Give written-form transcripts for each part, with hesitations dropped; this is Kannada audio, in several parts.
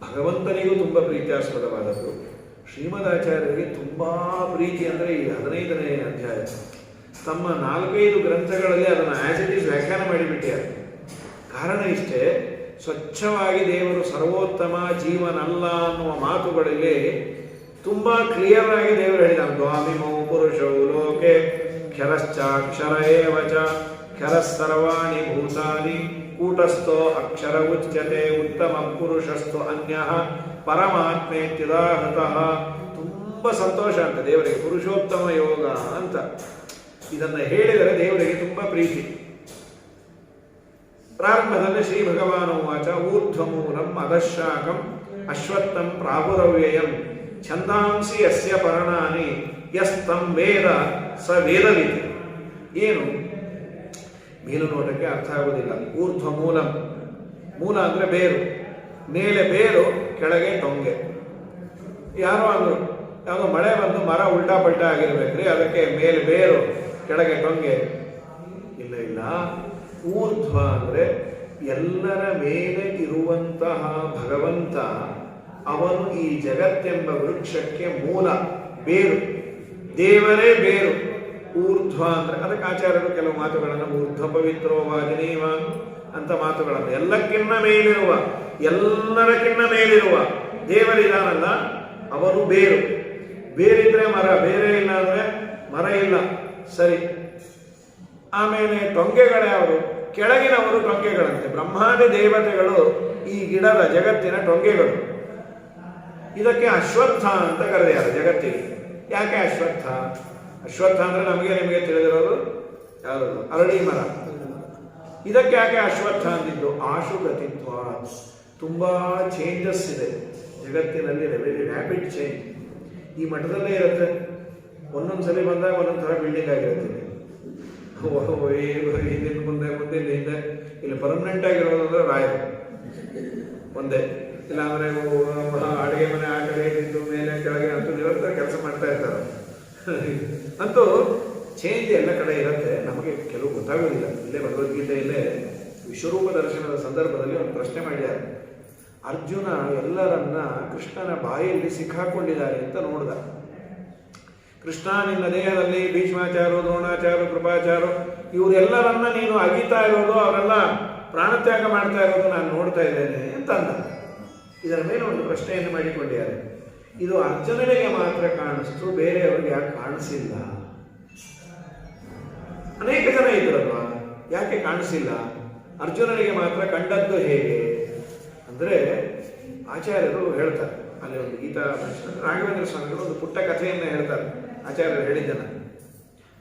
ಭಗವಂತನಿಗೂ ತುಂಬ ಪ್ರೀತ್ಯಾಸ್ಪದವಾದದ್ದು. ಶ್ರೀಮದಾಚಾರ್ಯರಿಗೆ ತುಂಬ ಪ್ರೀತಿ ಅಂದರೆ ಈ 15ನೇ ಅಧ್ಯಾಯ. ತಮ್ಮ 4-5 ಗ್ರಂಥಗಳಲ್ಲಿ ಅದನ್ನು ಆಸ್ ಇಟ್ ಈಸ್ ವ್ಯಾಖ್ಯಾನ ಮಾಡಿಬಿಟ್ಟಿದ್ದಾರೆ. ಕಾರಣ ಇಷ್ಟೇ, ಸ್ವಚ್ಛವಾಗಿ ದೇವರು ಸರ್ವೋತ್ತಮ ಜೀವನಲ್ಲ ಅನ್ನುವ ಮಾತುಗಳಲ್ಲಿ ತುಂಬ ಕ್ಲಿಯರ್ ಆಗಿ ದೇವರು ಹೇಳಿದ್ದಾರೆ. ದ್ವಾಮಿಮೌ ಪುರುಷೌ ಲೋಕೆ ಕ್ಷರಶ್ಚಾಕ್ಷರ ಏವ ಚ ಕ್ಷರಃ ಸರ್ವಾಣಿ ಭೂತಾನಿ ಕೂಟಸ್ಥೋ ಅಕ್ಷರ ಉಚ್ಯತೆ ಉತ್ತಮ ಪುರುಷಸ್ಥೋ ಅನ್ಯಃ ಪರಮಾತ್ಮೇತ್ಯುದಾಹೃತಃ. ತುಂಬ ಸಂತೋಷ ಅಂತ ದೇವರಿಗೆ, ಪುರುಷೋತ್ತಮ ಯೋಗ ಅಂತ ಇದನ್ನು ಹೇಳಿದರೆ ದೇವರಿಗೆ ತುಂಬ ಪ್ರೀತಿ. ಪ್ರಾರಂಭದಲ್ಲಿ ಶ್ರೀ ಭಗವಾನ್ ವಾಚ ಊರ್ಧ್ವಮೂಲಂ ಅಧಃಶಾಖಂ ಅಶ್ವತ್ಥಂ ಪ್ರಾಹುರವ್ಯಯಂ ಛಂದಾಂಸಿ ಯಸ್ಯ ಪರ್ಣಾನಿ ಯಸ್ತಂ ವೇದ ಸ ವೇದವಿತಿ. ಏನು ಮೇಲು ನೋಟಕ್ಕೆ ಅರ್ಥ ಆಗುವುದಿಲ್ಲ. ಊರ್ಧ್ವ ಮೂಲಂ, ಮೂಲ ಅಂದರೆ ಬೇರು, ಮೇಲೆ ಬೇರು ಕೆಳಗೆ ಟೊಂಗೆ. ಯಾರೋ ಅಂದರು ಯಾವುದೋ ಮಳೆ ಬಂದು ಮರ ಉಲ್ಟಾ ಪಲ್ಟಾ ಆಗಿರ್ಬೇಕ್ರಿ, ಅದಕ್ಕೆ ಮೇಲೆ ಬೇರು ಕೆಳಗೆ ಟೊಂಗೆ. ಇಲ್ಲ, ಊರ್ಧ್ವ ಅಂದರೆ ಎಲ್ಲರ ಮೇಲೆ ಇರುವಂತಹ ಭಗವಂತ, ಅವನು ಈ ಜಗತ್ತೆಂಬ ವೃಕ್ಷಕ್ಕೆ ಮೂಲ, ಬೇರು, ದೇವರೇ ಬೇರು. ಊರ್ಧ್ವ ಅಂದರೆ ಅದಕ್ಕೆ ಆಚಾರ್ಯರು ಕೆಲವು ಮಾತುಗಳನ್ನು ಊರ್ಧ್ವ ಪವಿತ್ರೋ ವಾಜನೀವ ಅಂತ ಮಾತುಗಳನ್ನು, ಎಲ್ಲಕ್ಕಿನ್ನ ಮೇಲಿರುವ, ಎಲ್ಲರಕ್ಕಿನ್ನ ಮೇಲಿರುವ ದೇವರಿದಾನಲ್ಲ ಅವನು ಬೇರು. ಬೇರಿದ್ರೆ ಮರ, ಬೇರೆ ಇಲ್ಲ ಅಂದರೆ ಮರ ಇಲ್ಲ, ಸರಿ. ಆಮೇಲೆ ಟೊಂಗೆಗಳ್ಯಾವರು? ಕೆಳಗಿನವರು ಟೊಂಗೆಗಳಂತೆ. ಬ್ರಹ್ಮಾದಿ ದೇವತೆಗಳು ಈ ಗಿಡದ ಜಗತ್ತಿನ ಟೊಂಗೆಗಳು. ಇದಕ್ಕೆ ಅಶ್ವತ್ಥ ಅಂತ ಕರೆದಿದ್ದಾರೆ ಜಗತ್ತಿಗೆ. ಯಾಕೆ ಅಶ್ವತ್ಥ? ಅಶ್ವತ್ಥ ಅಂದರೆ ನಿಮಗೆ ತಿಳಿದಿರೋದು ಯಾವುದು? ಅರಳಿ ಮರ. ಇದಕ್ಕೆ ಯಾಕೆ ಅಶ್ವತ್ಥ ಅಂದಿದ್ದು? ಆಶುಗತಿತ್ವ. ತುಂಬ ಚೇಂಜಸ್ ಇದೆ ಜಗತ್ತಿನಲ್ಲಿ, ವೆರಿ ರ್ಯಾಪಿಡ್ ಚೇಂಜ್. ಈ ಮಠದಲ್ಲೇ ಇರುತ್ತೆ, ಒಂದೊಂದು ಸಲ ಬಂದಾಗ ಒಂದೊಂದು ಥರ ಬಿಲ್ಡಿಂಗ್ ಆಗಿರುತ್ತೆ. ಹಿಂದಿನ ಮುಂದೆ ಹಿಂದೆ. ಇಲ್ಲಿ ಪರ್ಮನೆಂಟ್ ಆಗಿರೋದು ಅಂದರೆ ರಾಯರು ಒಂದೇ, ಇಲ್ಲಾಂದರೆ ಅಡುಗೆ ಮನೆ ಆ ಕಡೆ ಇದ್ದು ಮೇಲೆ ಕೆಳಗೆ ಅಂತೂ ನಿರಂತರ ಕೆಲಸ ಮಾಡ್ತಾ ಇರ್ತಾರೆ. ಅಂತೂ ಚೇಂಜ್ ಎಲ್ಲ ಕಡೆ ಇರುತ್ತೆ, ನಮಗೆ ಕೆಲವು ಗೊತ್ತಾಗೋದಿಲ್ಲ. ಇಲ್ಲೇ ಭಗವದ್ಗೀತೆಯಲ್ಲೇ ವಿಶ್ವರೂಪ ದರ್ಶನದ ಸಂದರ್ಭದಲ್ಲಿ ಒಂದು ಪ್ರಶ್ನೆ ಮಾಡಿದ್ದಾರೆ. ಅರ್ಜುನ ಎಲ್ಲರನ್ನ ಕೃಷ್ಣನ ಬಾಯಲ್ಲಿ ಸಿಕ್ಕಾಕೊಂಡಿದ್ದಾರೆ ಅಂತ ನೋಡಿದ. ಕೃಷ್ಣ, ನಿನ್ನ ದೇಹದಲ್ಲಿ ಭೀಷ್ಮಾಚಾರ್ಯ, ದ್ರೋಣಾಚಾರ್ಯ, ಕೃಪಾಚಾರ್ಯ ಇವರೆಲ್ಲರನ್ನ ನೀನು ಅಗಿತಾ ಇರೋದು, ಅವರೆಲ್ಲ ಪ್ರಾಣತ್ಯಾಗ ಮಾಡ್ತಾ ಇರೋದು ನಾನು ನೋಡ್ತಾ ಇದ್ದೇನೆ ಅಂತ ಅಂದ. ಇದರ ಮೇಲೆ ಒಂದು ಪ್ರಶ್ನೆಯನ್ನು ಮಾಡಿಕೊಂಡಿದ್ದಾರೆ. ಇದು ಅರ್ಜುನನಿಗೆ ಮಾತ್ರ ಕಾಣಿಸ್ತು, ಬೇರೆಯವ್ರಿಗೆ ಯಾಕೆ ಕಾಣಿಸಿಲ್ಲ? ಅನೇಕ ಜನ ಇದ್ರಲ್ವಾ, ಯಾಕೆ ಕಾಣಿಸಿಲ್ಲ? ಅರ್ಜುನನಿಗೆ ಮಾತ್ರ ಕಂಡದ್ದು ಹೇಗೆ ಅಂದರೆ ಆಚಾರ್ಯರು ಹೇಳ್ತಾರೆ. ಅಲ್ಲಿ ಒಂದು ಗೀತಾ ರಾಘವೇಂದ್ರ ಸ್ವಾಮಿಗಳು ಒಂದು ಪುಟ್ಟ ಕಥೆಯನ್ನು ಹೇಳ್ತಾರೆ. ಆಚಾರ್ಯರು ಹೇಳಿದ್ದನ್ನು,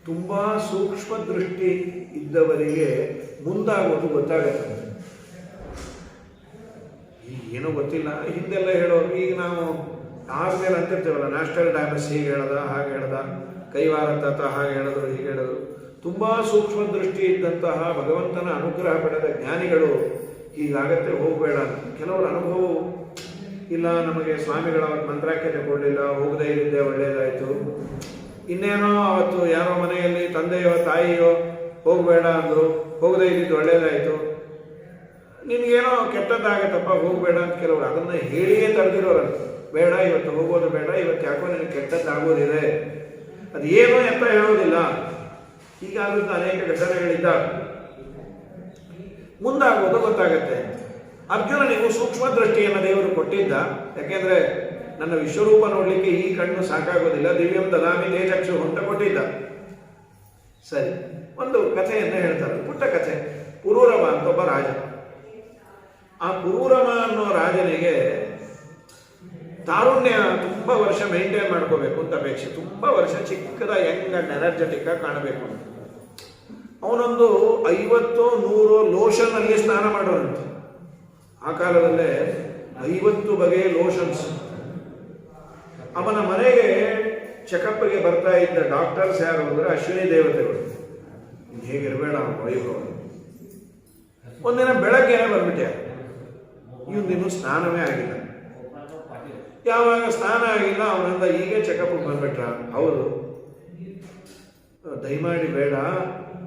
ತುಂಬ ಸೂಕ್ಷ್ಮ ದೃಷ್ಟಿ ಇದ್ದವರಿಗೆ ಮುಂದಾಗೋದು ಗೊತ್ತಾಗತ್ತೆ. ಏನೋ ಗೊತ್ತಿಲ್ಲ, ಹಿಂದೆಲ್ಲ ಹೇಳೋರು. ಈಗ ನಾವು ಆದ್ಮೇಲೆ ಅಂತಿರ್ತೇವಲ್ಲ, ನ್ಯಾಷನಲ್ ಡ್ಯಾಮಸ್ ಹೀಗೆ ಹೇಳ್ದ, ಹಾಗೆ ಹೇಳ್ದ, ಕೈವಾರ ತಾತ ಹಾಗೆ ಹೇಳಿದ್ರು, ಹೀಗೆ ಹೇಳಿದ್ರು. ತುಂಬ ಸೂಕ್ಷ್ಮ ದೃಷ್ಟಿ ಇದ್ದಂತಹ ಭಗವಂತನ ಅನುಗ್ರಹ ಪಡೆದ ಜ್ಞಾನಿಗಳು ಹೀಗಾಗತ್ತೆ, ಹೋಗಬೇಡ. ಕೆಲವರ ಅನುಭವ ಇಲ್ಲ, ನಮಗೆ ಸ್ವಾಮಿಗಳ ಮಂತ್ರಾಖ್ಯತೆ ಕೊಡಲಿಲ್ಲ, ಹೋಗದೇ ಇದ್ದೆ ಒಳ್ಳೆಯದಾಯಿತು. ಇನ್ನೇನೋ ಅವತ್ತು ಯಾರೋ ಮನೆಯಲ್ಲಿ ತಂದೆಯೋ ತಾಯಿಯೋ ಹೋಗಬೇಡ ಅಂದರು, ಹೋಗದೇ ಇದ್ದಿದ್ದು ಒಳ್ಳೆಯದಾಯಿತು. ನಿನಗೇನೋ ಕೆಟ್ಟದ್ದಾಗತ್ತಪ್ಪ, ಹೋಗಬೇಡ ಅಂತ ಕೆಲವರು ಅದನ್ನು ಹೇಳಿಯೇ ತಡೆದಿರೋರಂತ. ಬೇಡ, ಇವತ್ತು ಹೋಗೋದು ಬೇಡ, ಇವತ್ತು ಯಾಕೋ ನಿನಗೆ ಕೆಟ್ಟದ್ದಾಗೋದಿದೆ, ಅದು ಏನು ಅಂತ ಹೇಳೋದಿಲ್ಲ. ಹೀಗಾದಂಥ ಅನೇಕ ಘಟನೆಗಳಿದ್ದಾವೆ. ಮುಂದಾಗೋದು ಗೊತ್ತಾಗತ್ತೆ. ಅರ್ಜುನನಿಗೂ ಸೂಕ್ಷ್ಮ ದೃಷ್ಟಿಯನ್ನು ದೇವರು ಕೊಟ್ಟಿದ್ದ. ಯಾಕೆಂದ್ರೆ ನನ್ನ ವಿಶ್ವರೂಪ ನೋಡಲಿಕ್ಕೆ ಈ ಕಣ್ಣು ಸಾಕಾಗೋದಿಲ್ಲ, ದಿವ್ಯಂ ದದಾಮಿ ತೇ ಚಕ್ಷು ಅಂತ ಕೊಟ್ಟಿದ್ದ. ಸರಿ, ಒಂದು ಕಥೆಯನ್ನು ಹೇಳ್ತಾರೆ, ಪುಟ್ಟ ಕಥೆ. ಪುರೂರವ ಅಂತ ಒಬ್ಬ ರಾಜ. ಆ ಪುರೂರವ ಅನ್ನೋ ರಾಜನಿಗೆ ತಾರುಣ್ಯ ತುಂಬ ವರ್ಷ ಮೇಂಟೈನ್ ಮಾಡ್ಕೋಬೇಕು ಅಂತ ಅಪೇಕ್ಷೆ. ತುಂಬ ವರ್ಷ ಚಿಕ್ಕದ ಯಂಗ್ ಅಂಡ್ ಎನರ್ಜೆಟಿಕ್ ಆಗಿ ಕಾಣಬೇಕು ಅಂತ ಅವನೊಂದು 50-100 ಲೋಷನ್ನಲ್ಲಿ ಸ್ನಾನ ಮಾಡೋರಂತೆ. ಆ ಕಾಲದಲ್ಲೇ 50 ಬಗೆಯ ಲೋಷನ್ಸ್. ಅವನ ಮನೆಗೆ ಚೆಕಪ್ಗೆ ಬರ್ತಾ ಇದ್ದ ಡಾಕ್ಟರ್ಸ್ ಯಾರು ಅಂದರೆ ಅಶ್ವಿನಿ ದೇವತೆಗಳು. ಹೇಗಿರಬೇಡ ಅವನ ವೈಭವ. ಒಂದಿನ ಬೆಳಗ್ಗೆನೆ ಬಂದ್ಬಿಟ್ಟೆ, ಇವನಿನ್ನೂ ಸ್ನಾನವೇ ಆಗಿಲ್ಲ. ಯಾವಾಗ ಸ್ನಾನ ಆಗಿಲ್ಲ ಅವನಿಂದ ಹೀಗೆ ಚೆಕಪ್ ಬಂದ್ಬಿಟ್ರ. ಹೌದು, ದಯಮಾಡಿ ಬೇಡ,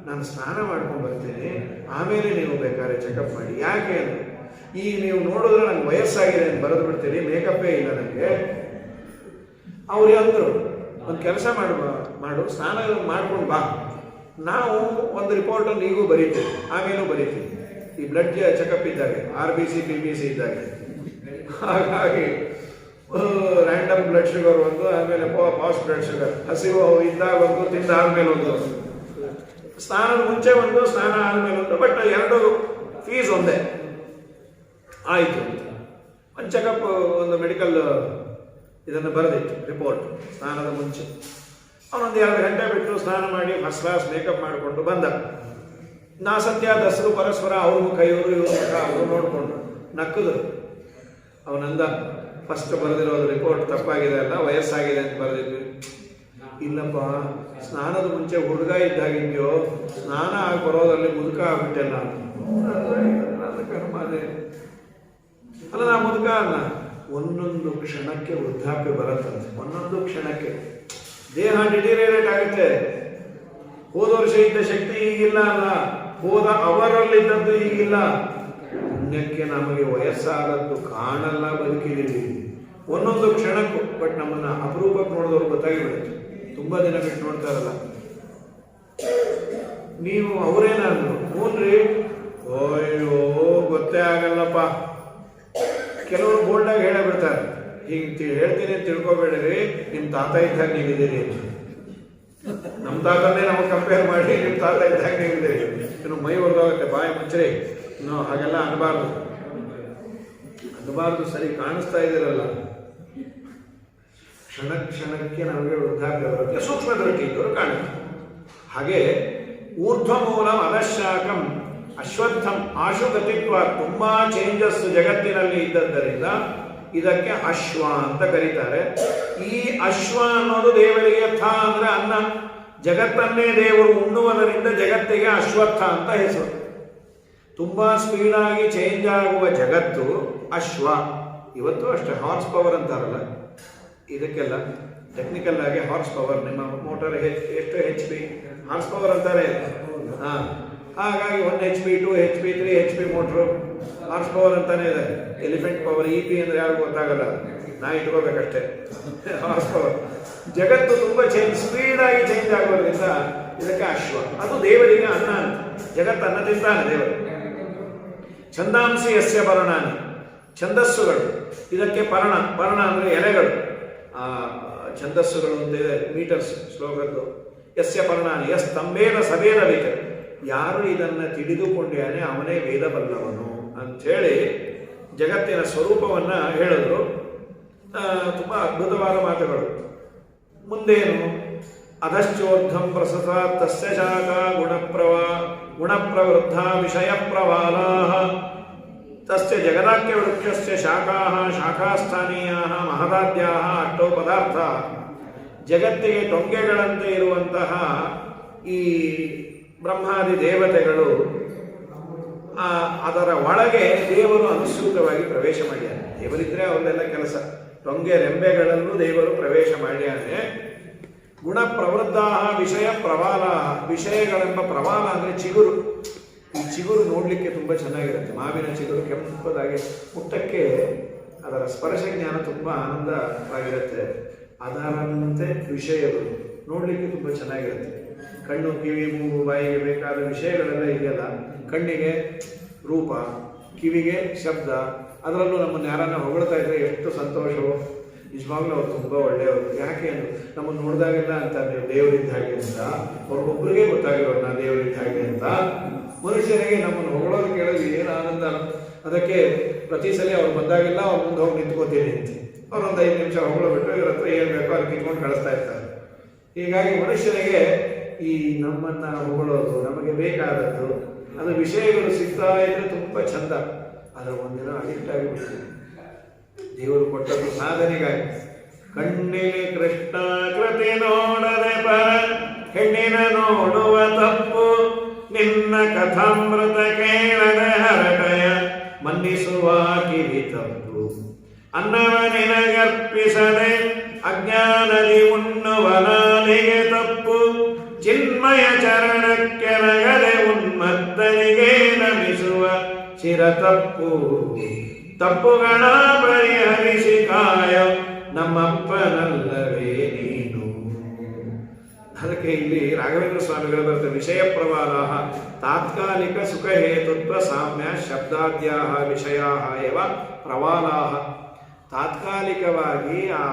ನಾನು ಸ್ನಾನ ಮಾಡ್ಕೊಂಡು ಬರ್ತೀನಿ, ಆಮೇಲೆ ನೀವು ಬೇಕಾದ್ರೆ ಚೆಕಪ್ ಮಾಡಿ. ಯಾಕೆ ಅಂದರೆ ಈಗ ನೀವು ನೋಡಿದ್ರೆ ನಂಗೆ ವಯಸ್ಸಾಗಿದೆ ಅಂತ ಬರೆದು ಬಿಡ್ತೀರಿ, ಮೇಕಪ್ಪೇ ಇಲ್ಲ ನನಗೆ. ಅವ್ರು ಅಂದರು, ಒಂದು ಕೆಲಸ ಮಾಡು, ಸ್ನಾನ ಮಾಡ್ಕೊಂಡು ಬಾ, ನಾವು ಒಂದು ರಿಪೋರ್ಟನ್ನು ಈಗೂ ಬರೀತೀವಿ, ಆಮೇಲೂ ಬರೀತೀವಿ, ಈ ಬ್ಲಡ್ ಚೆಕಪ್ ಇದ್ದಾಗೆ, RBC PBC ಇದ್ದಾಗೆ. ಹಾಗಾಗಿ ರ್ಯಾಂಡಮ್ ಬ್ಲಡ್ ಶುಗರ್ ಒಂದು, ಆಮೇಲೆ ಫಾಸ್ಟ್ ಬ್ಲಡ್ ಶುಗರ್, ಹಸಿವು ಇದ್ದಾಗ ಒಂದು, ತಿಂದಾದ್ಮೇಲೆ ಒಂದು, ಸ್ನಾನದ ಮುಂಚೆ ಒಂದು, ಸ್ನಾನ ಆದಮೇಲೆ ಒಂದು, ಬಟ್ ಎರಡು ಫೀಸ್ ಒಂದೇ ಆಯಿತು. ಒಂದು ಚೆಕಪ್, ಒಂದು ಮೆಡಿಕಲ್ ಇದನ್ನು ಬರೆದಿತ್ತು ರಿಪೋರ್ಟ್ ಸ್ನಾನದ ಮುಂಚೆ. ಅವನೊಂದು 2 ಗಂಟೆ ಬಿಟ್ಟು ಸ್ನಾನ ಮಾಡಿ ಫಸ್ಟ್ ಕ್ಲಾಸ್ ಮೇಕಪ್ ಮಾಡಿಕೊಂಡು ಬಂದ. ನಾ ಸತ್ಯ ದಸರು ಪರಸ್ಪರ ಅವ್ರ ಮುಖ ಇವರು, ಇವ್ರ ಮುಖ ಅವರು ನೋಡಿಕೊಂಡು ನಕ್ಕದ್ರು. ಅವನಂದ, ಫಸ್ಟ್ ಬರೆದಿರೋದು ರಿಪೋರ್ಟ್ ತಪ್ಪಾಗಿದೆ ಅಲ್ಲ, ವಯಸ್ಸಾಗಿದೆ ಅಂತ ಬರೆದಿದ್ವಿ. ಇಲ್ಲಪ್ಪ, ಸ್ನಾನದ ಮುಂಚೆ ಹುಡುಗ ಇದ್ದಾಗಿದ್ಯೋ, ಸ್ನಾನ ಆಗಿ ಬರೋದ್ರಲ್ಲಿ ಮುದುಕ ಆಗ್ಬಿಟ್ಟೆಲ್ಲ. ಅಲ್ಲ, ನಾ ಮುದುಕ ಅನ್ನ, ಒಂದೊಂದು ಕ್ಷಣಕ್ಕೆ ವೃದ್ಧಾಪ್ಯ ಬರುತ್ತಂತೆ. ಒಂದೊಂದು ಕ್ಷಣಕ್ಕೆ ದೇಹ ಡಿಟಿರಿಯರೇಟ್ ಆಗುತ್ತೆ. ಹೋದ ವರ್ಷ ಇದ್ದ ಶಕ್ತಿ ಈಗಿಲ್ಲ ಅಲ್ಲ, ಹೋದ ಅವರಲ್ಲಿದ್ದದ್ದು ಈಗಿಲ್ಲ. ಪುಣ್ಯಕ್ಕೆ ನಮಗೆ ವಯಸ್ಸಾದದ್ದು ಕಾಣಲ್ಲ, ಬದುಕಿದ್ದೀವಿ ಒಂದೊಂದು ಕ್ಷಣಕ್ಕೂ. ಬಟ್ ನಮ್ಮನ್ನ ಅಪರೂಪಕ್ಕೆ ನೋಡಿದವ್ರು ಗೊತ್ತಾಗಿಬಿಡುತ್ತೆ, ತುಂಬಾ ದಿನ ಬಿಟ್ಟು ನೋಡ್ತಾರಲ್ಲ. ನೀವು ಅವರೇನಾದ್ರು ಹೂನ್ರಿ, ಅಯ್ಯೋ ಗೊತ್ತೇ ಆಗಲ್ಲಪ್ಪ. ಕೆಲವರು ಬೋಲ್ಡಾಗಿ ಹೇಳೇ ಬಿಡ್ತಾರೆ, ಹಿಂಗೆ ಹೇಳ್ತೀನಿ ಅಂತ ತಿಳ್ಕೊಬೇಡ್ರಿ, ನಿಮ್ಮ ತಾತ ಇದ್ದಾಗ ನೀವಿದ್ದೀರಿ ಅಂತ. ನಮ್ಮ ತಾತನ್ನೇ ನಮಗೆ ಕಂಪೇರ್ ಮಾಡಿ ನಿಮ್ಮ ತಾತ ಇದ್ದಾಗ ನೀವಿದ್ದೀರಿ, ಇನ್ನು ಮೈ ಹೊರದೋಗುತ್ತೆ, ಬಾಯಿ ಮುಚ್ಚರಿ, ನಾವು ಹಾಗೆಲ್ಲ ಅನ್ನಬಾರ್ದು. ಸರಿ, ಕಾಣಿಸ್ತಾ ಇದ್ದೀರಲ್ಲ, ಕ್ಷಣ ಕ್ಷಣಕ್ಕೆ ನಮಗೆ ವೃದ್ಧಾಪ್ಯ ಬರುತ್ತೆ, ಸೂಕ್ಷ್ಮ ದೃಷ್ಟಿಯವರು ಕಾಣುತ್ತೆ. ಹಾಗೆ ಊರ್ಧ್ವಮೂಲ ಅಧಃಶಾಖಂ ಅಶ್ವತ್ಥಂ ಆಶುಗತಿತ್ವ, ತುಂಬಾ ಚೇಂಜಸ್ ಜಗತ್ತಿನಲ್ಲಿ ಇದ್ದದ್ದರಿಂದ ಇದಕ್ಕೆ ಅಶ್ವ ಅಂತ ಕರೀತಾರೆ. ಈ ಅಶ್ವ ಅನ್ನೋದು ದೇವರಿಗೆ ಥ ಅಂದ್ರೆ ಅನ್ನ, ಜಗತ್ತನ್ನೇ ದೇವರು ಉಣ್ಣುವುದರಿಂದ ಜಗತ್ತಿಗೆ ಅಶ್ವತ್ಥ ಅಂತ ಹೆಸರು. ತುಂಬಾ ಸ್ಪೀಡಾಗಿ ಚೇಂಜ್ ಆಗುವ ಜಗತ್ತು ಅಶ್ವ. ಇವತ್ತು ಅಷ್ಟೇ ಹಾರ್ಸ್ ಪವರ್ ಅಂತಾರಲ್ಲ, ಇದಕ್ಕೆಲ್ಲ ಟೆಕ್ನಿಕಲ್ ಆಗಿ ಹಾರ್ಸ್ ಪವರ್, ನಿಮ್ಮ ಮೋಟರ್ ಎಷ್ಟು HP ಹಾರ್ಸ್ ಪವರ್ ಅಂತಾರೆ. ಹಾಗಾಗಿ 1 HP 2 HP 3 HP motor horse power ಅಂತಾನೆ ಇದೆ. ಎಲಿಫೆಂಟ್ ಪವರ್ EP ಅಂದ್ರೆ ಯಾರಿಗೂ ಗೊತ್ತಾಗಲ್ಲ, ನಾ ಇಟ್ಕೋಬೇಕಷ್ಟೇ. ಹಾರ್ಸ್ ಪವರ್ ಜಗತ್ತು ತುಂಬಾ ಸ್ಪೀಡಾಗಿ ಚೇಂಜ್ ಆಗೋದ್ರಿಂದ ಇದಕ್ಕೆ ಅಶ್ವ. ಅದು ದೇವರಿಗೆ ಅನ್ನ ಅಂತ, ಜಗತ್ತು ಅನ್ನ ತಿಂತಾನೆ ದೇವರು. ಛಂದಾಂಸಿ ಯಸ್ಯ ಪರ್ಣಾನಿ, ಛಂದಸ್ಸುಗಳು ಇದಕ್ಕೆ ಪರ್ಣ ಅಂದ್ರೆ ಎಲೆಗಳು. ಛಂದಸ್ಸುಗಳು ಅಂತ ಮೀಟರ್ಸ್ ಶ್ಲೋಕದ್ದು. ಯಸ್ಯ ಪರ್ಣಾನಿ ಯಸ್ ತಂಬೇದ ಸಬೇದ ವೇದ, ಯಾರು ಇದನ್ನ ತಿಳಿದುಕೊಂಡ್ಯಾನೆ ಅವನೇ ವೇದ ಬಲ್ಲವನು ಅಂಥೇಳಿ ಜಗತ್ತಿನ ಸ್ವರೂಪವನ್ನ ಹೇಳಿದ್ರು. ತುಂಬಾ ಅದ್ಭುತವಾದ ಮಾತುಗಳು. ಮುಂದೇನು, ಅಧಶ್ಚೋರ್ಧಂ ಪ್ರಸತ ತಸ್ಯ ಶಾಖಾ ಗುಣಪ್ರವೃದ್ಧ ವಿಷಯ ಪ್ರವಾಲಾಃ ತಸ್ಯ ಜಗದಾಖ್ಯ ವೃಕ್ಷಸ್ಯ ಶಾಖಾಃ ಶಾಖಾಸ್ಥಾನೀಯಾಃ ಮಹದಾದ್ಯಾಃ ಅಷ್ಟೋ ಪದಾರ್ಥಾಃ. ಜಗತ್ತಿಗೆ ಟೊಂಗೆಗಳಂತೆ ಇರುವಂತಹ ಈ ಬ್ರಹ್ಮಾದಿ ದೇವತೆಗಳು, ಅದರ ಒಳಗೆ ದೇವರು ಅನುಸೃತವಾಗಿ ಪ್ರವೇಶ ಮಾಡ್ಯಾನೆ. ದೇವರಿದ್ರೆ ಅವರೆಲ್ಲ ಕೆಲಸ, ಟೊಂಗೆ ರೆಂಬೆಗಳಲ್ಲೂ ದೇವರು ಪ್ರವೇಶ ಮಾಡ್ಯಾನೆ. ಗುಣ ಪ್ರವೃದ್ಧ ವಿಷಯ ಪ್ರವಾಲ, ವಿಷಯಗಳೆಂಬ ಪ್ರವಾಲ ಅಂದ್ರೆ ಚಿಗುರು. ಈ ಚಿಗುರು ನೋಡ್ಲಿಕ್ಕೆ ತುಂಬಾ ಚೆನ್ನಾಗಿರುತ್ತೆ. ಮಾವಿನ ಚಿಗುರು ಕೆಂಪದಾಗಿ ಮುಟ್ಟಕ್ಕೆ ಅದರ ಸ್ಪರ್ಶ ಜ್ಞಾನ ತುಂಬಾ ಆನಂದವಾಗಿರುತ್ತೆ. ಅದರಂತೆ ವಿಷಯಗಳು ನೋಡ್ಲಿಕ್ಕೆ ತುಂಬಾ ಚೆನ್ನಾಗಿರುತ್ತೆ. ಕಣ್ಣು, ಕಿವಿ, ಮೂಗು, ಬಾಯಿಗೆ ಬೇಕಾದ ವಿಷಯಗಳೆಲ್ಲ ಇದೆಯಲ್ಲ. ಕಣ್ಣಿಗೆ ರೂಪ, ಕಿವಿಗೆ ಶಬ್ದ. ಅದರಲ್ಲೂ ನಮ್ಮನ್ನು ಯಾರನ್ನ ಹೊಗಳ್ತಾ ಇದ್ರೆ ಎಷ್ಟು ಸಂತೋಷವೋ. ನಿಜವಾಗ್ಲೂ ಅವ್ರು ತುಂಬಾ ಒಳ್ಳೆಯವರು. ಯಾಕೆ ಅಂದ್ರೆ ನಮ್ಮನ್ನು ನೋಡಿದಾಗೆಲ್ಲ ಅಂತ ನೀವು ದೇವರಿದ್ದ ಹಾಗೆ ಅಂತ ಅವ್ರಿಗೊಬ್ಬರಿಗೆ ಗೊತ್ತಾಗಿರೋದು ನಾ ದೇವರಿದ್ದ ಹಾಗೆ ಅಂತ. ಮನುಷ್ಯರಿಗೆ ನಮ್ಮನ್ನು ಹೊಗಳೋದು ಕೇಳೋದು ಏನು ಆನಂದ. ಅದಕ್ಕೆ ಪ್ರತಿ ಸಲ ಅವ್ರು ಬಂದಾಗೆಲ್ಲ ಅವ್ರ ಮುಂದೆ ಹೋಗಿ ನಿಂತ್ಕೋತೀನಿ ಅಂತ ಅವ್ರೊಂದು 5 ನಿಮಿಷ ಹೊಗಳು ಬಿಟ್ಟು ಇವ್ರ ಹತ್ರ ಏನು ಬೇಕೋ ಅಲ್ಲಿ ಕಿತ್ಕೊಂಡು ಕಳಿಸ್ತಾ ಇರ್ತಾರೆ. ಹೀಗಾಗಿ ಮನುಷ್ಯನಿಗೆ ಈ ನಮ್ಮನ್ನ ಹೊಗಳೋದು, ನಮಗೆ ಬೇಕಾದದ್ದು, ಅದು ವಿಷಯಗಳು ಸಿಗ್ತಾ ಇದ್ರೆ ತುಂಬಾ ಚಂದ. ಅದರ ಒಂದಿನ ಅಡಿಕ್ಟ್ ಆಗಿಬಿಡ್ತೀವಿ. ದೇವರು ಕೊಟ್ಟದ್ದು ಸಾಧನೆಗಾಗಿ. ಕಣ್ಣಿಗೆ ಕೃಷ್ಣ ಕೃತಿ ನೋಡದೆ ಪರ ಹೆಣ್ಣಿನ ನೋಡುವ ತಪ್ಪು, ನಿನ್ನ ಕಥಾಮೃತ ಕೇಳದೆ ಹರಟಯ ಮನ್ನಿಸುವ ಕಿವಿ ತಪ್ಪು. ಅನ್ನವ ನಿನಗರ್ಪಿಸದೆ ಅಜ್ಞಾನದಿ ಉಣ್ಣುವ ನಾಲಿಗೆ ತಪ್ಪು, ಚಿನ್ಮಯ ಚರಣಕ್ಕೆ ನಗದೆ ಉನ್ಮತ್ತನಿಗೆ ನಮಿಸುವ ಚಿರತಪ್ಪು ತಪ್ಪುಗಳ ಪರಿಹರಿಸಿ ಕಾಯ ನಮ್ಮಪ್ಪನಲ್ಲವೇ ನೀನು. ಅದಕ್ಕೆ ಇಲ್ಲಿ ರಾಘವೇಂದ್ರ ಸ್ವಾಮಿಗಳು ಬರುತ್ತೆ, ವಿಷಯ ಪ್ರವಾದ ತಾತ್ಕಾಲಿಕ ಸುಖ ಹೇತುತ್ವ ಸಾಮ್ಯ ಶಬ್ದಾದ್ಯಾ ವಿಷಯಾ ಎವ ಪ್ರವಾಲಾ. ತಾತ್ಕಾಲಿಕವಾಗಿ ಆ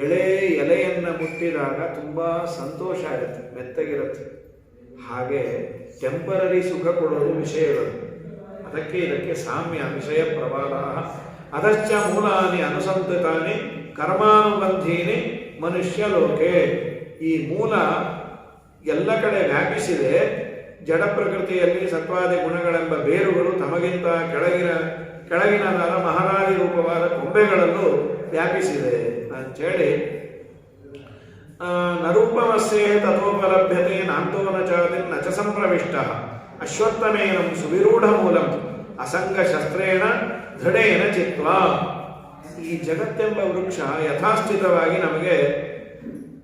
ಎಲೆಯನ್ನು ಮುಟ್ಟಿದಾಗ ತುಂಬ ಸಂತೋಷ ಆಗುತ್ತೆ, ಮೆತ್ತಗಿರುತ್ತೆ. ಹಾಗೆ ಟೆಂಪರರಿ ಸುಖ ಕೊಡೋದು ವಿಷಯಗಳು. ಅದಕ್ಕೆ ಇದಕ್ಕೆ ಸಾಮ್ಯ ವಿಷಯ ಪ್ರವಾದ. ಅದಶ್ಚ ಮೂಲಾನಿ ಅನುಸಂತತಾನಿ ಕರ್ಮಾನುಬಂಧೀನಿ ಮನುಷ್ಯ ಲೋಕೆ. ಈ ಮೂಲ ಎಲ್ಲ ಕಡೆ ವ್ಯಾಪಿಸಿದೆ. ಜಡ ಪ್ರಕೃತಿಯಲ್ಲಿ ಸತ್ವಾದಿ ಗುಣಗಳೆಂಬ ಬೇರುಗಳು ತಮಗಿಂತ ಕೆಳಗಿನದಾದ ಮಹಾರಾಜಿ ರೂಪವಾದ ಕೊಂಬೆಗಳಲ್ಲೂ ವ್ಯಾಪಿಸಿದೆ ಅಂಥೇಳಿ ನರೂಪಮಸ್ಯೆ ತಥೋಪಲಭ್ಯತೆ ನಾಂತೋನ ಚಾತಿನ್ ನಚ ಸಂಪ್ರವಿಷ್ಟ ಅಶ್ವತ್ಥಮೇನಂ ಸುವಿರೂಢ ಮೂಲಂ ಅಸಂಗ ಶಸ್ತ್ರೇಣ ದೃಢೇನ ಚಿತ್ವಾ. ಈ ಜಗತ್ತೆಂಬ ವೃಕ್ಷ ಯಥಾಸ್ಥಿತವಾಗಿ ನಮಗೆ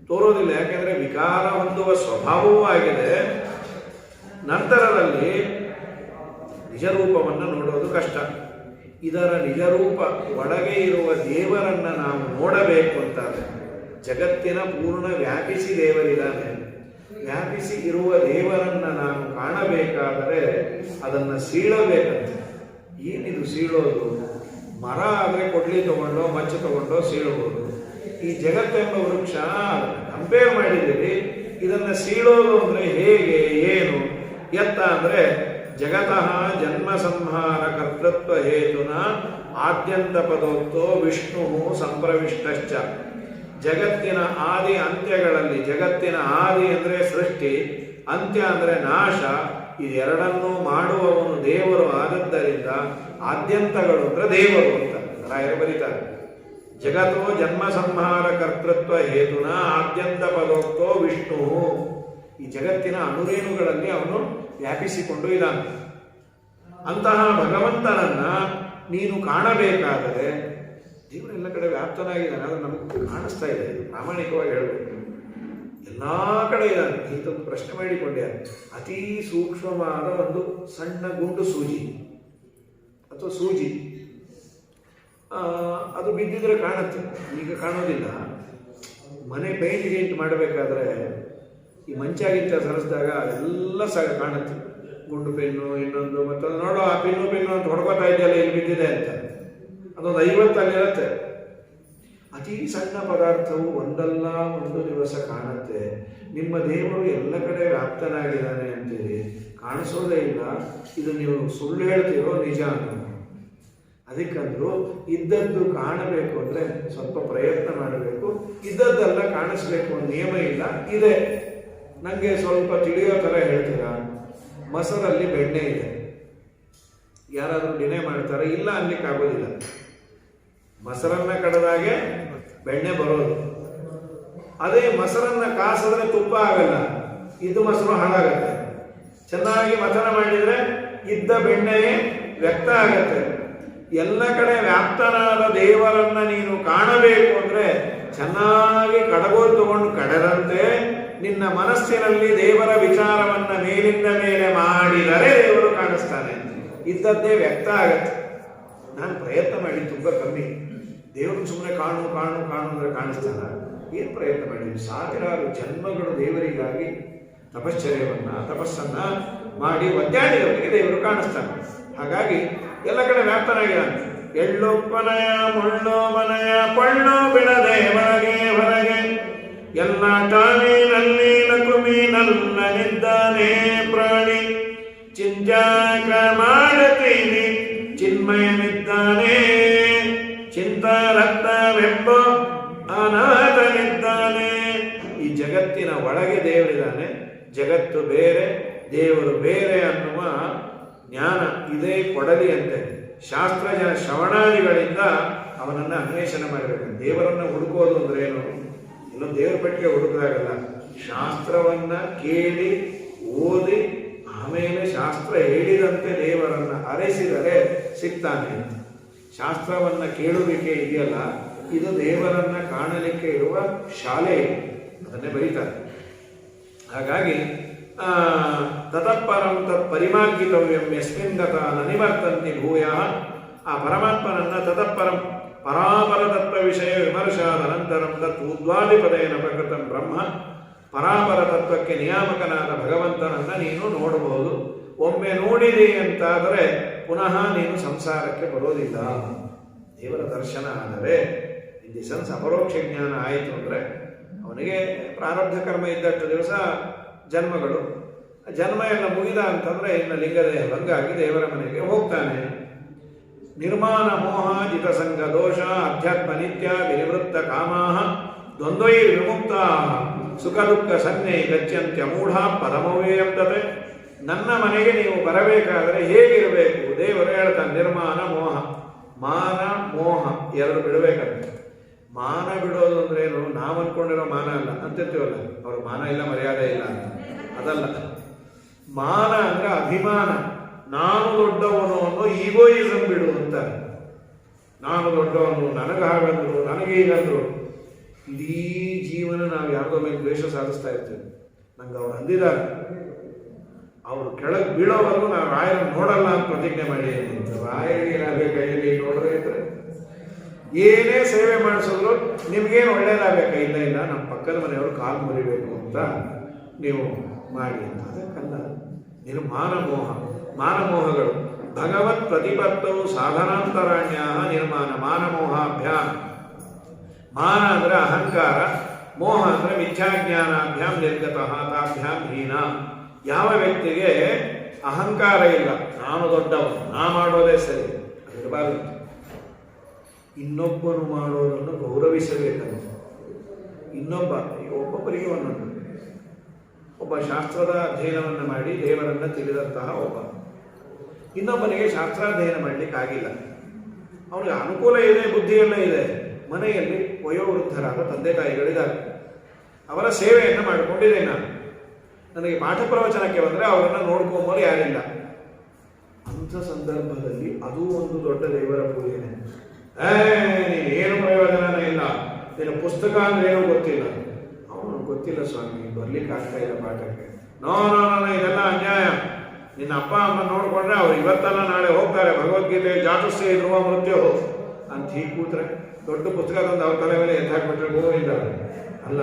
ತೋರೋದಿಲ್ಲ, ಯಾಕೆಂದರೆ ವಿಕಾರ ಹೊಂದುವ ಸ್ವಭಾವವೂ ಆಗಿದೆ. ನಂತರದಲ್ಲಿ ನಿಜರೂಪವನ್ನು ನೋಡೋದು ಕಷ್ಟ. ಇದರ ನಿಜರೂಪ ಒಳಗೆ ಇರುವ ದೇವರನ್ನು ನಾವು ನೋಡಬೇಕು ಅಂತಾರೆ. ಜಗತ್ತಿನ ಪೂರ್ಣ ವ್ಯಾಪಿಸಿ ದೇವರಿದ್ದಾನೆ. ವ್ಯಾಪಿಸಿ ಇರುವ ದೇವರನ್ನು ನಾವು ಕಾಣಬೇಕಾದರೆ ಅದನ್ನು ಸೀಳಬೇಕಂತೆ. ಏನಿದು ಸೀಳೋದು? ಮರ ಆದರೆ ಕೊಡ್ಲಿ ತಗೊಂಡೋ ಮಚ್ಚು ತಗೊಂಡೋ ಸೀಳಬಹುದು. ಈ ಜಗತ್ತೆಂಬ ವೃಕ್ಷ ಕಂಪೇರ್ ಮಾಡಿದ್ದೀವಿ. ಇದನ್ನು ಸೀಳೋದು ಅಂದರೆ ಹೇಗೆ, ಏನು, ಎತ್ತ ಅಂದರೆ ಜಗತಃ ಜನ್ಮ ಸಂಹಾರ ಕರ್ತೃತ್ವ ಹೇತುನ ಆದ್ಯಂತ ಪದೋಕ್ತೋ ವಿಷ್ಣು ಸಂಪ್ರವಿಷ್ಟಶ್ಚ. ಜಗತ್ತಿನ ಆದಿ ಅಂತ್ಯಗಳಲ್ಲಿ, ಜಗತ್ತಿನ ಆದಿ ಅಂದರೆ ಸೃಷ್ಟಿ, ಅಂತ್ಯ ಅಂದರೆ ನಾಶ, ಇದೆರಡನ್ನೂ ಮಾಡುವವನು ದೇವರು ಆದದ್ದರಿಂದ ಆದ್ಯಂತಗಳು ಅಂದರೆ ದೇವರು ಅಂತ ರಾಯರು ಬರೀತಾರೆ. ಜಗತ್ತೋ ಜನ್ಮ ಸಂಹಾರ ಕರ್ತೃತ್ವ ಹೇತುನ ಆದ್ಯಂತ ಪದೋಕ್ತೋ ವಿಷ್ಣು. ಈ ಜಗತ್ತಿನ ಅಣುರೇಣುಗಳಲ್ಲಿ ಅವನು ವ್ಯಾಪಿಸಿಕೊಂಡು ಇದ್ದಾನೆ. ಅಂತಹ ಭಗವಂತನನ್ನ ನೀನು ಕಾಣಬೇಕಾದರೆ, ದೇವರು ಎಲ್ಲ ಕಡೆ ವ್ಯಾಪ್ತನಾಗಿದ್ದಾನೆ, ಅದು ನಮಗೆ ಕಾಣಿಸ್ತಾ ಇದೆ. ಇದು ಪ್ರಾಮಾಣಿಕವಾಗಿ ಹೇಳಬೇಕು. ಎಲ್ಲ ಕಡೆ ಇದ್ದಾನೆ. ಇಂಥದ್ದು ಪ್ರಶ್ನೆ ಮಾಡಿಕೊಂಡಿದ್ದಾರೆ. ಅತೀ ಸೂಕ್ಷ್ಮವಾದ ಒಂದು ಸಣ್ಣ ಗುಂಡು ಸೂಜಿ ಅಥವಾ ಸೂಜಿ, ಅದು ಬಿದ್ದಿದ್ರೆ ಕಾಣುತ್ತೆ, ಈಗ ಕಾಣೋದಿಲ್ಲ. ಮನೆ ಪೇಂಟ್ ಮಾಡಬೇಕಾದ್ರೆ ಈ ಮಂಚಾಗಿಂತ ಸರಿಸಿದಾಗ ಎಲ್ಲ ಕಾಣುತ್ತೆ. ಗುಂಡು ಪೆನ್ನು, ಇನ್ನೊಂದು, ಮತ್ತೊಂದು. ನೋಡೋ ಆ ಪೆನ್ನು ಅಂತ ಹೊಡ್ಕೋತಾ ಇದೆಯಲ್ಲ, ಇಲ್ಲಿ ಬಿದ್ದಿದೆ ಅಂತ. ಅದೊಂದು 50 ಅಲ್ಲಿರುತ್ತೆ. ಅತಿ ಸಣ್ಣ ಪದಾರ್ಥವು ಒಂದಲ್ಲ ಒಂದು ದಿವಸ ಕಾಣುತ್ತೆ. ನಿಮ್ಮ ದೇವರು ಎಲ್ಲ ಕಡೆ ವ್ಯಾಪ್ತನಾಗಿದ್ದಾನೆ ಅಂತೀರಿ, ಕಾಣಿಸೋದೇ ಇಲ್ಲ. ಇದು ನೀವು ಸುಳ್ಳು ಹೇಳ್ತೀರೋ ನಿಜ ಅನ್ನೋ. ಅದಕ್ಕಂದ್ರು ಇದ್ದದ್ದು ಕಾಣಬೇಕು ಅಂದರೆ ಸ್ವಲ್ಪ ಪ್ರಯತ್ನ ಮಾಡಬೇಕು. ಇದ್ದದ್ದೆಲ್ಲ ಕಾಣಿಸ್ಬೇಕು ಅನ್ನೋ ನಿಯಮ ಇಲ್ಲ, ಇದೆ. ನನಗೆ ಸ್ವಲ್ಪ ತಿಳಿಯೋ ಥರ ಹೇಳ್ತೀರಾ, ಮೊಸರಲ್ಲಿ ಬೆಣ್ಣೆ ಇದೆ, ಯಾರಾದರೂ ಡಿನೇ ಮಾಡ್ತಾರೆ? ಇಲ್ಲ ಅನ್ಲಿಕ್ಕೆ ಆಗೋದಿಲ್ಲ. ಮೊಸರನ್ನ ಕಡದಾಗೆ ಬೆಣ್ಣೆ ಬರೋದು. ಅದೇ ಮೊಸರನ್ನ ಕಾಸಿದ್ರೆ ತುಪ್ಪ ಆಗಲ್ಲ, ಇದು ಮೊಸರು ಹಾಳಾಗತ್ತೆ. ಚೆನ್ನಾಗಿ ಮಥನ ಮಾಡಿದರೆ ಇದ್ದ ಬೆಣ್ಣೆಯೇ ವ್ಯಕ್ತ ಆಗತ್ತೆ. ಎಲ್ಲ ಕಡೆ ವ್ಯಾಪ್ತನಾದ ದೇವರನ್ನ ನೀನು ಕಾಣಬೇಕು ಅಂದರೆ ಚೆನ್ನಾಗಿ ಕಡಗೋಲು ತಗೊಂಡು ಕಡೆದಂತೆ ನಿನ್ನ ಮನಸ್ಸಿನಲ್ಲಿ ದೇವರ ವಿಚಾರವನ್ನ ಮೇಲಿಂದ ಮೇಲೆ ಮಾಡಿದರೆ ದೇವರು ಕಾಣಿಸ್ತಾನೆ. ಇದ್ದದ್ದೇ ವ್ಯಕ್ತ ಆಗತ್ತೆ. ನಾನು ಪ್ರಯತ್ನ ಮಾಡಿ ತುಂಬ ಕಮ್ಮಿ. ದೇವರು ಸುಮ್ಮನೆ ಕಾಣು ಕಾಣು ಕಾಣು ಅಂದರೆ ಕಾಣಿಸ್ತಾನ? ಏನು ಪ್ರಯತ್ನ ಮಾಡಿದ್ವಿ? ಸಾವಿರಾರು ಜನ್ಮಗಳು ದೇವರಿಗಾಗಿ ತಪಸ್ಸನ್ನ ಮಾಡಿ ಒದ್ದಾಡಿದವರಿಗೆ ದೇವರು ಕಾಣಿಸ್ತಾನೆ. ಹಾಗಾಗಿ ಎಲ್ಲ ಕಡೆ ವ್ಯಾಪ್ತನಾಗಿದ್ದಾನೆ. ಎಳ್ಳೊಪ್ಪನಯ ಮುಳ್ಳೋ ಮನಯ ಪಣ್ಣು ಬಿಡದೆ ಹೊರಗೆ ಹೊರಗೆ ಎಲ್ಲ ಟಾನಿನಲ್ಲಿ ಲಕುಮಿನಲ್ಲನಿದ್ದಾನೆ ಪ್ರಾಣಿ. ಚಿಂಜಾಕ ಮಾಡುತ್ತೀನಿ ಚಿನ್ಮಯನಿದ್ದಾನೆ, ಚಿಂತಾರತ್ನವೆಂಬ ಅನಾಥನಿದ್ದಾನೆ. ಈ ಜಗತ್ತಿನ ಒಳಗೆ ದೇವರಿದ್ದಾನೆ. ಜಗತ್ತು ಬೇರೆ, ದೇವರು ಬೇರೆ ಅನ್ನುವ ಜ್ಞಾನ ಇದೇ ಕೊಡಲಿ ಅಂತೆ. ಶಾಸ್ತ್ರಜನ ಶ್ರವಣಾದಿಗಳಿಂದ ಅವನನ್ನು ಅನ್ವೇಷಣೆ ಮಾಡಬೇಕು. ದೇವರನ್ನು ಹುಡುಕೋದು ಅಂದ್ರೆ ಏನು? ಇನ್ನೊಂದು ದೇವರ ಪಟ್ಟಿಗೆ ಹುಡುಕದಾಗಲ್ಲ. ಶಾಸ್ತ್ರವನ್ನ ಕೇಳಿ ಓದಿ ಆಮೇಲೆ ಶಾಸ್ತ್ರ ಹೇಳಿದಂತೆ ದೇವರನ್ನ ಅರಸಿದರೆ ಸಿಗ್ತಾನೆ. ಶಾಸ್ತ್ರವನ್ನ ಕೇಳುವಿಕೆ ಇದೆಯಲ್ಲ, ಇದು ದೇವರನ್ನ ಕಾಣಲಿಕ್ಕೆ ಇರುವ ಶಾಲೆ, ಅದನ್ನೇ ಬರೀತಾರೆ. ಹಾಗಾಗಿ ತತಃಪರಂ ತತ್ ಪರಿಮಾರ್ಗಿತವ್ಯಂ ಯಸ್ಮಿನ್ ಗತ ನ ನಿವರ್ತಂತಿ ಭೂಯಃ. ಆ ಪರಮಾತ್ಮನನ್ನ ತತಃಪರಂ ಪರಾಪರ ತತ್ವ ವಿಷಯ ವಿಮರ್ಶಾದ ಅನಂತರಂ ತತ್ ಉದ್ವಾದಿಪದೇನ ಪ್ರಕೃತಂ ಬ್ರಹ್ಮ. ಪರಾಪರ ತತ್ವಕ್ಕೆ ನಿಯಾಮಕನಾದ ಭಗವಂತನನ್ನ ನೀನು ನೋಡಬಹುದು. ಒಮ್ಮೆ ನೋಡಿದೆ ಅಂತಾದರೆ ಪುನಃ ನೀನು ಸಂಸಾರಕ್ಕೆ ಬರೋದಿಲ್ಲ. ದೇವರ ದರ್ಶನ ಆದರೆ ಇನ್ ದಿ ಸೆನ್ಸ್ ಅಪರೋಕ್ಷ ಜ್ಞಾನ ಆಯಿತು ಅಂದರೆ ಅವನಿಗೆ ಪ್ರಾರಬ್ಧ ಕರ್ಮ ಇದ್ದಷ್ಟು ದಿವಸ ಜನ್ಮಗಳು, ಜನ್ಮ ಎಲ್ಲ ಮುಗಿದ ಅಂತಂದ್ರೆ ಇನ್ನು ಲಿಂಗದೇಹ ಭಂಗಾಗಿ ದೇವರ ಮನೆಗೆ ಹೋಗ್ತಾನೆ. ನಿರ್ಮಾಣ ಮೋಹ ಜಿತಸಂಗ ದೋಷ ಅಧ್ಯಾತ್ಮ ನಿತ್ಯ ವಿನಿವೃತ್ತ ಕಾಮಾಹ ದ್ವಂದ್ವೈರ್ ವಿಮುಕ್ತ ಸುಖ ದುಃಖ ಸನ್ನೆ ಗಚ್ಚಂತ್ಯ ಮೂಢ ಪರಮವ್ಯಯಂತತೆ. ನನ್ನ ಮನೆಗೆ ನೀವು ಬರಬೇಕಾದರೆ ಹೇಗಿರಬೇಕು? ದೇವರು ಹೇಳ್ತಾನೆ ನಿರ್ಮಾಣ ಮೋಹ. ಮಾನ ಮೋಹ ಎರಡು ಬಿಡಬೇಕಂತೆ. ಮಾನ ಬಿಡೋದು ಅಂದ್ರೆ ಏನು? ನಾವು ಅನ್ಕೊಂಡಿರೋ ಮಾನ ಅಲ್ಲ ಅಂತಿರ್ತೀವಲ್ಲ, ಅವ್ರ ಮಾನ ಇಲ್ಲ ಮರ್ಯಾದೆ ಇಲ್ಲ ಅಂತ, ಅದಲ್ಲ. ಮಾನ ಅಂದ್ರೆ ಅಭಿಮಾನ. ನಾನು ದೊಡ್ಡವನು ಅನ್ನೋ ಈಗೋಯಿಸಮ್ ಬಿಡು ಅಂತಾರೆ. ನಾನು ದೊಡ್ಡವನು, ನನಗೆ ಹಾಗಂದ್ರು, ನನಗೆ ಹೀಗಂದ್ರು. ಇಡೀ ಜೀವನ ನಾವು ಯಾರಿಗೋ ಮೇಲೆ ದ್ವೇಷ ಸಾಧಿಸ್ತಾ ಇರ್ತೀವಿ. ನಂಗೆ ಅವ್ರು ಅಂದಿದ್ದಾರೆ, ಅವರು ಕೆಳಗೆ ಬೀಳೋವರೆಗೂ ನಾವು ರಾಯರನ್ನು ನೋಡಲ್ಲ ಅಂತ ಪ್ರತಿಜ್ಞೆ ಮಾಡಿ. ರಾಯರಿಗೆ ಕೈಯಲ್ಲಿ ನೋಡ್ರೆ ಇದ್ರೆ ಏನೇ ಸೇವೆ ಮಾಡಿಸಿದ್ರು ನಿಮ್ಗೇನು ಒಳ್ಳೇದಾಗಬೇಕಾ? ಇಲ್ಲ ಇಲ್ಲ, ನಮ್ಮ ಪಕ್ಕದ ಮನೆಯವರು ಕಾಲು ಮುರಿಬೇಕು ಅಂತ ನೀವು ಮಾಡಿ ಅಂತ. ಅದಕ್ಕಲ್ಲ, ನಿರ್ಮಾಣ ಮೋಹ. ಮಾನಮೋಹಗಳು ಭಗವತ್ ಪ್ರತಿಪತ್ತವು ಸಾಧನಾಂತರಾಣ್ಯ ನಿರ್ಮಾಣ ಮಾನಮೋಹಾಭ್ಯಾಂ. ಮಾನ ಅಂದ್ರೆ ಅಹಂಕಾರ, ಮೋಹ ಅಂದ್ರೆ ಮಿಥ್ಯಾಜ್ಞಾನಾಭ್ಯಾಂ ನಿರ್ಗತಃ ತಾಭ್ಯಾಂ ಹೀನ. ಯಾವ ವ್ಯಕ್ತಿಗೆ ಅಹಂಕಾರ ಇಲ್ಲ, ನಾನು ದೊಡ್ಡವನು, ನಾ ಮಾಡೋದೇ ಸರಿ, ಇರಬಾರದು. ಇನ್ನೊಬ್ಬನು ಮಾಡೋದನ್ನು ಗೌರವಿಸಬೇಕಲ್ಲ. ಒಬ್ಬೊಬ್ಬರಿಗೆ ಒಂದೊಂದು. ಒಬ್ಬ ಶಾಸ್ತ್ರದ ಅಧ್ಯಯನವನ್ನು ಮಾಡಿ ದೇವರನ್ನು ತಿಳಿದಂತಹ ಒಬ್ಬ, ಇನ್ನೊಬ್ಬನಿಗೆ ಶಾಸ್ತ್ರಾಧ್ಯಯನ ಮಾಡಲಿಕ್ಕಾಗಿಲ್ಲ. ಅವನಿಗೆ ಅನುಕೂಲ ಇದೆ, ಬುದ್ಧಿಯೆಲ್ಲ ಇದೆ, ಮನೆಯಲ್ಲಿ ವಯೋವೃದ್ಧರಾದ ತಂದೆ ತಾಯಿಗಳಿದ್ದಾರೆ, ಅವರ ಸೇವೆಯನ್ನು ಮಾಡಿಕೊಂಡಿದ್ದೆ ನಾನು. ನನಗೆ ಪಾಠ ಪ್ರವಚನಕ್ಕೆ ಬಂದರೆ ಅವರನ್ನು ನೋಡ್ಕೊಂಬೋದು ಯಾರಿಲ್ಲ. ಅಂಥ ಸಂದರ್ಭದಲ್ಲಿ ಅದು ಒಂದು ದೊಡ್ಡ ದೇವರ ಪೂಜೆನೆ. ಏನು ಪ್ರಯೋಜನನೇ ಇಲ್ಲ, ನಿನ್ನ ಪುಸ್ತಕ ಅಂದ್ರೆ ಏನೋ ಗೊತ್ತಿಲ್ಲ. ಅವನು ಗೊತ್ತಿಲ್ಲ ಸ್ವಾಮಿ, ಬರ್ಲಿಕ್ಕೆ ಆಗ್ತಾ ಇಲ್ಲ ಪಾಠಕ್ಕೆ. ನೋ ನೋ ನೋ, ಇದೆಲ್ಲ ಅನ್ಯಾಯ. ನಿನ್ನ ಅಪ್ಪ ಅಮ್ಮ ನೋಡ್ಕೊಂಡ್ರೆ ಅವ್ರು ಇವತ್ತಲ್ಲ ನಾಳೆ ಹೋಗ್ತಾರೆ, ಭಗವದ್ಗೀತೆ ಜಾತಸ್ಯ ಧ್ರುವ ಮೃತ್ಯು ಅಂತ ಹೀಗೆ ಕೂತ್ರೆ ದೊಡ್ಡ ಪುಸ್ತಕ ತಂದು ಅವ್ರ ತಲೆ ಮೇಲೆ ಎತ್ತಾಕ್ಬಿಟ್ರೆ ಗೋವಿಂದ ಅಲ್ಲ.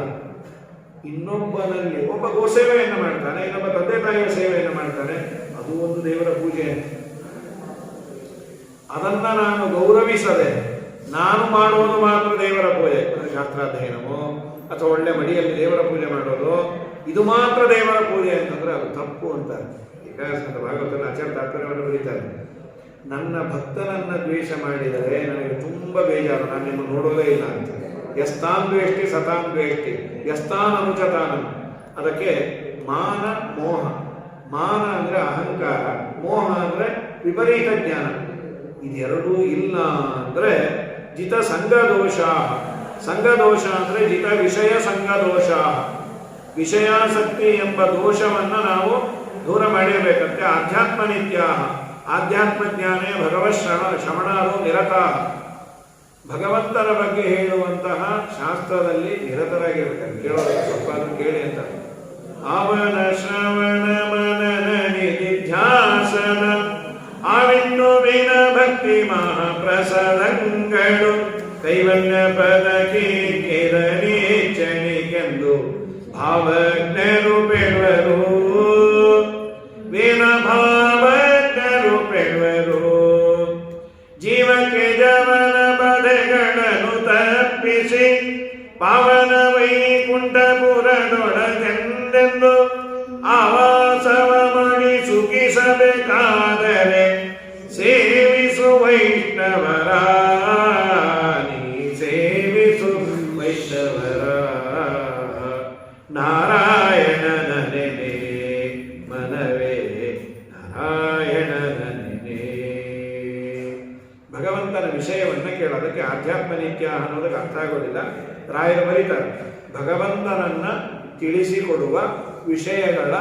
ಇನ್ನೊಬ್ಬನಲ್ಲಿ ಒಬ್ಬ ಗೋಸೇವೆಯನ್ನು ಮಾಡ್ತಾನೆ, ಇನ್ನೊಬ್ಬ ತಂದೆ ತಾಯಿಯ ಸೇವೆಯನ್ನು ಮಾಡ್ತಾನೆ, ಅದು ಒಂದು ದೇವರ ಪೂಜೆ. ಅದನ್ನ ನಾನು ಗೌರವಿಸದೆ ನಾನು ಮಾಡುವುದು ಮಾತ್ರ ದೇವರ ಪೂಜೆ. ಶಾಸ್ತ್ರಾಧ್ಯಯನವೋ ಅಥವಾ ಒಳ್ಳೆ ಮಡಿಯಲ್ಲಿ ದೇವರ ಪೂಜೆ ಮಾಡೋದು, ಇದು ಮಾತ್ರ ದೇವರ ಪೂಜೆ ಅಂತಂದ್ರೆ ಅದು ತಪ್ಪು ಅಂತಾರೆ. ಈಗ ಭಾಗವತನ ಆಚಾರ್ಯ ತಾತ್ಪರ್ಯವನ್ನು ಬರೀತಾರೆ, ನನ್ನ ಭಕ್ತನನ್ನ ದ್ವೇಷ ಮಾಡಿದರೆ ನನಗೆ ತುಂಬ ಬೇಜಾರು, ನಾನು ನಿಮ್ಮನ್ನು ನೋಡೋದೇ ಇಲ್ಲ ಅಂತ. ಯಸ್ತಾನ್ ದ್ವೇಷ್ಟಿ ಸತಾನ್ ದ್ವೇಷ್ಟಿ ಯಸ್ತಾನ್ ಅನುಚತಾನಂ. ಅದಕ್ಕೆ ಮಾನ ಮೋಹ. ಮಾನ ಅಂದ್ರೆ ಅಹಂಕಾರ, ಮೋಹ ಅಂದ್ರೆ ವಿಪರೀತ ಜ್ಞಾನ. ಇದೆರಡೂ ಇಲ್ಲ ಅಂದ್ರೆ ಜಿತ ಸಂಘದೋಷ. ಸಂಘದೋಷ ಅಂದ್ರೆ ಜಿತ ವಿಷಯ ಸಂಘದೋಷ. ವಿಷಯಾಸಕ್ತಿ ಎಂಬ ದೋಷವನ್ನ ನಾವು ದೂರ ಮಾಡಿರಬೇಕಂತೆ. ಆಧ್ಯಾತ್ಮ ನಿತ್ಯ. ಆಧ್ಯಾತ್ಮ ಜ್ಞಾನೇ ಭಗವತ್ ಶ್ರವಣಾರು ನಿರತಾ. ಭಗವಂತನ ಬಗ್ಗೆ ಹೇಳುವಂತಹ ಶಾಸ್ತ್ರದಲ್ಲಿ ನಿರತರಾಗಿರ್ಬೇಕು. ಕೇಳೋದು ಸ್ವಲ್ಪ ಅದನ್ನು ಕೇಳಿ ಅಂತ. ಅವನ ಶ್ರವಣ ಮನನ ನಿಧಿಧ್ಯಾಸನ ಆವಿನ್ನುವಿನ ಭಕ್ತಿ ಮಹಾಪ್ರಸದಂಗಳು ಕೈವಲ್ಯ ಪದಕಿ ಕಿರಣೀಚಣಿಕೆಂದು ಭಾವಜ್ಞರು ಪೆಳುವರು. ವೀರ ಭಾವಜ್ಞರು ಪೆಳುವರು. ಜೀವಕ್ಕೆ ಜವನ ಬದೆಗಳನ್ನು ತಪ್ಪಿಸಿ ಪಾವನ ವೈಕುಂಠಪುರದೊಳಗೆಂದೆಂದು ಆವಾಸವ ಮಾಡಿ ಸುಖಿಸಬೇಕಾದರೆ ಸೇವಿಸು ವೈಷ್ಣವರ. ನೀ ಸೇವಿಸು ವೈಷ್ಣವರ. ನಾರಾಯಣನ ನೆನೆ ಮನವೇ ನಾರಾಯಣನ ನೆನೆ. ಭಗವಂತನ ವಿಷಯವನ್ನು ಕೇಳೋದಕ್ಕೆ ಆಧ್ಯಾತ್ಮ ನಿತ್ಯ ಅನ್ನೋದಕ್ಕೆ ಅರ್ಥ ಆಗೋದಿಲ್ಲ. ರಾಯರು ಬರೀತಾರೆ, ಭಗವಂತನನ್ನ ತಿಳಿಸಿಕೊಡುವ ವಿಷಯಗಳ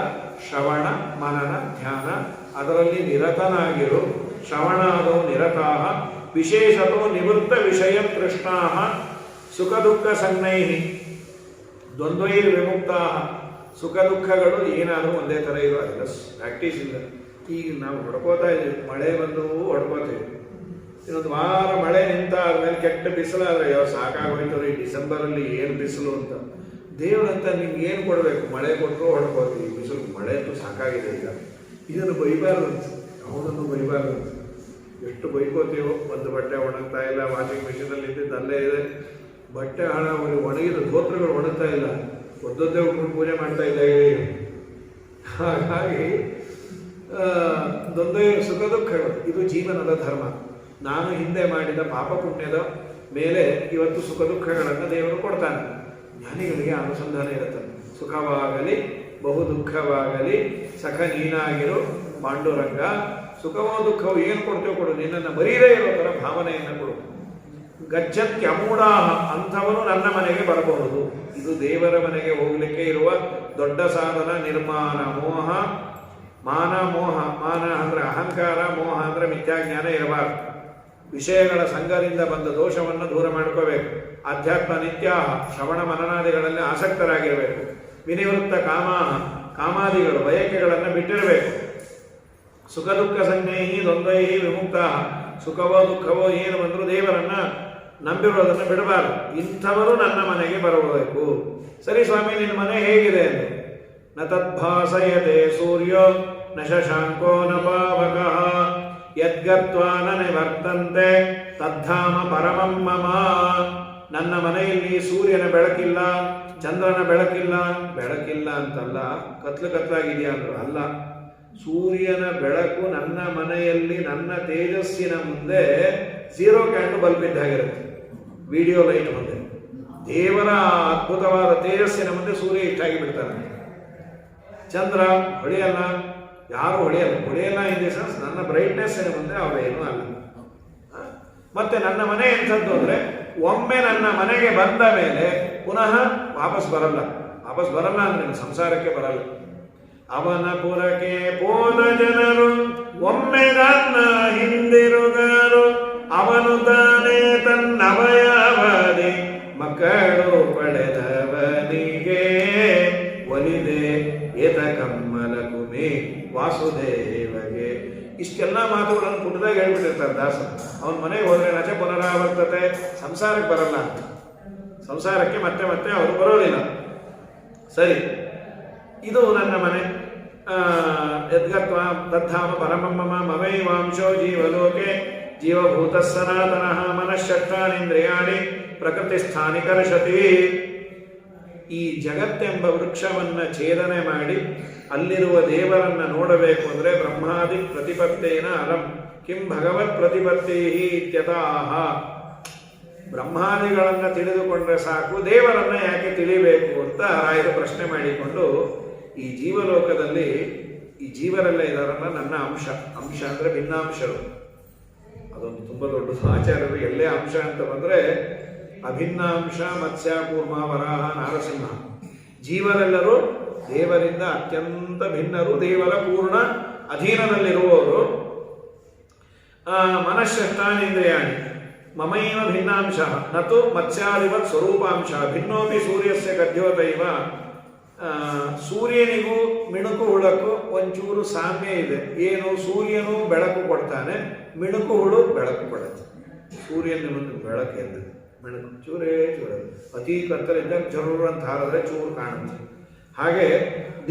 ಶ್ರವಣ ಮನನ ಧ್ಯಾನ, ಅದರಲ್ಲಿ ನಿರತನಾಗಿರು. ಶ್ರವಣಾದೋ ನಿರತಾಃ ವಿಶೇಷತೋ ನಿವೃತ್ತ ವಿಷಯ ತೃಷ್ಣಾಃ ಸುಖ ದುಃಖ ಸನ್ನೈಃ ದ್ವಂದ್ವೈರ್ ವಿಮುಕ್ತಾಃ ಸುಖ ದುಃಖಗಳು ಏನಾದರೂ ಒಂದೇ ಥರ ಇರೋ ಅದೆಲ್ಲ ಪ್ರಾಕ್ಟೀಸ್ ಇಲ್ಲ. ಈಗ ನಾವು ಹೊಡ್ಕೋತಾ ಇದ್ದೀವಿ, ಮಳೆ ಬಂದರೂ ಹೊಡ್ಕೋತೀವಿ. ಇನ್ನೊಂದು ವಾರ ಮಳೆ ನಿಂತ ಆದ್ಮೇಲೆ ಕೆಟ್ಟ ಬಿಸಿಲಾದ್ರೆ ಯಾವ ಸಾಕಾಗೋಯ್ತು ಈ ಡಿಸೆಂಬರಲ್ಲಿ ಏನು ಬಿಸಿಲು ಅಂತ. ದೇವರಂತ ನಿಮ್ಗೆ ಏನು ಕೊಡಬೇಕು? ಮಳೆ ಕೊಟ್ಟರು ಹೊಡ್ಕೋತೀವಿ, ಬಿಸಿಲು ಮಳೆ ಅಂತೂ ಸಾಕಾಗಿದೆ ಈಗ. ಇದನ್ನು ಬೈಬಾರ್ದು, ಯಾವುದನ್ನು ಬೈಬಾರ್ದು. ಎಷ್ಟು ಬೈಕೋತೀವೋ. ಒಂದು ಬಟ್ಟೆ ಒಣಗ್ತಾ ಇಲ್ಲ, ವಾಷಿಂಗ್ ಮಿಷಿನಲ್ಲಿ ಇದ್ದಿದ್ದು ಅಲ್ಲೇ ಇದೆ, ಬಟ್ಟೆ ಒಣಗಿದ ಧೋತ್ರಗಳು ಒಣಗ್ತಾ ಇಲ್ಲ, ಒದ್ದೊದ್ದೇ ಉಟ್ಕೊಂಡು ಪೂಜೆ ಮಾಡ್ತಾ ಇದ್ದೇವೆ. ಹಾಗಾಗಿ ದೊಂದೇ ಸುಖ ದುಃಖಗಳು ಇದು ಜೀವನದ ಧರ್ಮ. ನಾನು ಹಿಂದೆ ಮಾಡಿದ ಪಾಪ ಪುಣ್ಯದ ಮೇಲೆ ಇವತ್ತು ಸುಖ ದುಃಖಗಳನ್ನು ದೇವರು ಕೊಡ್ತಾನೆ. ಜ್ಞಾನಿಗಳಿಗೆ ಅನುಸಂಧಾನ ಇರುತ್ತೆ. ಸುಖವಾಗಲಿ ಬಹು ದುಃಖವಾಗಲಿ ಸಖ ನೀನಾಗಿರು ಪಾಂಡುರಂಗ. ಸುಖವೋ ದುಃಖವೋ ಏನು ಕೊಡ್ತೇವೆ ಕೊಡು, ನಿನ್ನನ್ನು ಮರೀದೇ ಇರೋ ಥರ ಭಾವನೆಯನ್ನು ಕೊಡು. ಗಚ್ಚತ್ಯಮೂಢಾಹ, ಅಂಥವನು ನನ್ನ ಮನೆಗೆ ಬರಬಹುದು. ಇದು ದೇವರ ಮನೆಗೆ ಹೋಗಲಿಕ್ಕೆ ಇರುವ ದೊಡ್ಡ ಸಾಧನ. ನಿರ್ಮಾಣ ಮೋಹ, ಮಾನ ಮೋಹ. ಮಾನ ಅಂದರೆ ಅಹಂಕಾರ, ಮೋಹ ಅಂದರೆ ಮಿಥ್ಯಾಜ್ಞಾನ ಇರಬಾರದು. ವಿಷಯಗಳ ಸಂಘದಿಂದ ಬಂದ ದೋಷವನ್ನು ದೂರ ಮಾಡ್ಕೋಬೇಕು. ಅಧ್ಯಾತ್ಮ ನಿತ್ಯ, ಶ್ರವಣ ಮನನಾದಿಗಳಲ್ಲಿ ಆಸಕ್ತರಾಗಿರಬೇಕು. ವಿನಿವೃತ್ತ ಕಾಮಾಹ, ಕಾಮಾದಿಗಳು ಬಯಕೆಗಳನ್ನು ಬಿಟ್ಟಿರಬೇಕು. ಸುಖ ದುಃಖ ಸಂಜ್ಞೇಹಿ ದ್ವಂದ್ವೈಹಿ ವಿಮುಕ್ತ, ಸುಖವೋ ದುಃಖವೋ ಏನು ಬಂದರೂ ದೇವರನ್ನ ನಂಬಿರೋದನ್ನು ಬಿಡಬಾರದು. ಇಂಥವರು ನನ್ನ ಮನೆಗೆ ಬರಬೇಕು. ಸರಿ ಸ್ವಾಮಿ, ನಿನ್ನ ಮನೆ ಹೇಗಿದೆ ಎಂದು. ನ ತದ್ಭಾಸಯತೆ ಸೂರ್ಯೋ ನ ಶಶಾಂಕೋ ನ ಪಾವಕಃ ಯದ್ಗತ್ವಾ ನ ನಿವರ್ತಂತೆ ತದ್ಧಾಮ ಪರಮಂ ಮಮ. ನನ್ನ ಮನೆಯಲ್ಲಿ ಸೂರ್ಯನ ಬೆಳಕಿಲ್ಲ, ಚಂದ್ರನ ಬೆಳಕಿಲ್ಲ. ಬೆಳಕಿಲ್ಲ ಅಂತಲ್ಲ, ಕತ್ಲಾಗಿದೆಯಾ ಅಂದ್ರು ಅಲ್ಲ. ಸೂರ್ಯನ ಬೆಳಕು ನನ್ನ ಮನೆಯಲ್ಲಿ ನನ್ನ ತೇಜಸ್ಸಿನ ಮುಂದೆ 0 ಕ್ಯಾಂಡು ಬಲ್ಬ್ ಇದ್ದಾಗಿರುತ್ತೆ. ವಿಡಿಯೋ ಲೈಟ್ ಮುಂದೆ ದೇವರ ಅದ್ಭುತವಾದ ತೇಜಸ್ಸಿನ ಮುಂದೆ ಸೂರ್ಯ ಇಷ್ಟಾಗಿ ಬಿಡ್ತಾನೆ. ಚಂದ್ರ ಹೊಳೆಯಲ್ಲ, ಯಾರು ಹೊಳೆಯಲ್ಲ ಇನ್ ದಿ ಸೆನ್ಸ್ ನನ್ನ ಬ್ರೈಟ್ನೆಸ್ಸಿನ ಮುಂದೆ ಅವರೇನೂ ಅಲ್ಲ. ಮತ್ತೆ ನನ್ನ ಮನೆ ಎಂಥದ್ದು ಅಂದರೆ, ಒಮ್ಮೆ ನನ್ನ ಮನೆಗೆ ಬಂದ ಮೇಲೆ ಪುನಃ ವಾಪಸ್ ಬರಲ್ಲ ಅಂದ್ರೆ ಸಂಸಾರಕ್ಕೆ ಬರಲ್ಲ. ಅವನ ಪುರಕ್ಕೆ ಹೋದ ಜನರು ಒಮ್ಮೆ ನನ್ನ ಹಿಂದಿರುಗರು, ಅವನು ತಾನೇ ತನ್ನವಯವದಿ ಮಕ್ಕಳು ಪಡೆದವನಿಗೆ ಒಲಿದೆ ಏತ ಕಮ್ಮಲ ಕುಮಿ ವಾಸುದೇವಗೆ. ಇಷ್ಟೆಲ್ಲ ಮಾತುಗಳನ್ನು ಪುಟ್ಟದಾಗ ಹೇಳ್ಬಿಟ್ಟಿರ್ತಾರೆ ದಾಸ. ಅವನ ಮನೆಗೆ ಹೋದ್ರೆ ನಚ ಪುನರಾವರ್ತತೆ, ಸಂಸಾರಕ್ಕೆ ಬರಲ್ಲ ಅಂತ. ಸಂಸಾರಕ್ಕೆ ಮತ್ತೆ ಮತ್ತೆ ಅವರು ಬರೋದಿಲ್ಲ. ಸರಿ, ಇದು ನನ್ನ ಮನೆ. ಯದ್ಗತ್ವ ತದ್ಧಾಮ ಪರಮಮ್ಮ ಮಮೈವಾಂಶೋ ಜೀವಲೋಕೆ ಜೀವಭೂತ ಸನಾತನಃ ಮನಃಷಟ್ಟಾನೇಂದ್ರಿಯಾಣಿ ಪ್ರಕೃತಿ ಸ್ಥಾನಿ ಕರ್ಷತಿ. ಈ ಜಗತ್ತೆಂಬ ವೃಕ್ಷವನ್ನು ಛೇದನೆ ಮಾಡಿ ಅಲ್ಲಿರುವ ದೇವರನ್ನ ನೋಡಬೇಕು ಅಂದರೆ ಬ್ರಹ್ಮಾದಿ ಪ್ರತಿಪತ್ತೇನ ಅಲಂ ಕಿಂ ಭಗವತ್ ಪ್ರತಿಪತ್ತೇ ಇತ್ಯತಃ. ಬ್ರಹ್ಮಾದಿಗಳನ್ನು ತಿಳಿದುಕೊಂಡ್ರೆ ಸಾಕು, ದೇವರನ್ನ ಯಾಕೆ ತಿಳಿಬೇಕು ಅಂತ ರಾಯರು ಪ್ರಶ್ನೆ ಮಾಡಿಕೊಂಡು, ಈ ಜೀವಲೋಕದಲ್ಲಿ ಈ ಜೀವರೆಲ್ಲ ಇದಾರಲ್ಲ ನನ್ನ ಅಂಶ ಅಂದರೆ ಭಿನ್ನಾಂಶರು. ಅದೊಂದು ತುಂಬ ದೊಡ್ಡದು. ಆಚಾರ್ಯರು ಎಲ್ಲೇ ಅಂಶ ಅಂತ ಬಂದರೆ ಅಭಿನ್ನಾಂಶ ಮತ್ಸ್ಯ ಕೂರ್ಮ ವರಾಹ ನಾರಸಿಂಹ. ಜೀವರೆಲ್ಲರೂ ದೇವರಿಂದ ಅತ್ಯಂತ ಭಿನ್ನರು, ದೇವರ ಪೂರ್ಣ ಅಧೀನದಲ್ಲಿರುವವರು. ಮನಃಷಷ್ಟಾನೇಂದ್ರಿಯಾಣಿ ಮಮೈವ ಭಿನ್ನಾಂಶ ನತು ಮತ್ಸ್ಯಾದಿವತ್ ಸ್ವರೂಪಾಂಶ ಭಿನ್ನೋಪಿ ಸೂರ್ಯಸ್ಯ ಗದ್ಯೋತೈವ. ಸೂರ್ಯನಿಗೂ ಮಿಣುಕು ಹುಳಕ್ಕೂ ಒಂಚೂರು ಸಾಮ್ಯ ಇದೆ. ಏನು? ಸೂರ್ಯನು ಬೆಳಕು ಕೊಡ್ತಾನೆ, ಮಿಣುಕು ಹುಳು ಬೆಳಕು ಕೊಡುತ್ತೆ. ಸೂರ್ಯನ ಬೆಳಕು ಎಂದು ಮಿಣುಕು ಚೂರೇ ಚೂರು, ಅತಿ ಕತ್ತಲಿದ್ದ ಜರೂರು ಅಂತ ಹಾರಿದ್ರೆ ಚೂರು ಕಾಣುತ್ತೆ. ಹಾಗೆ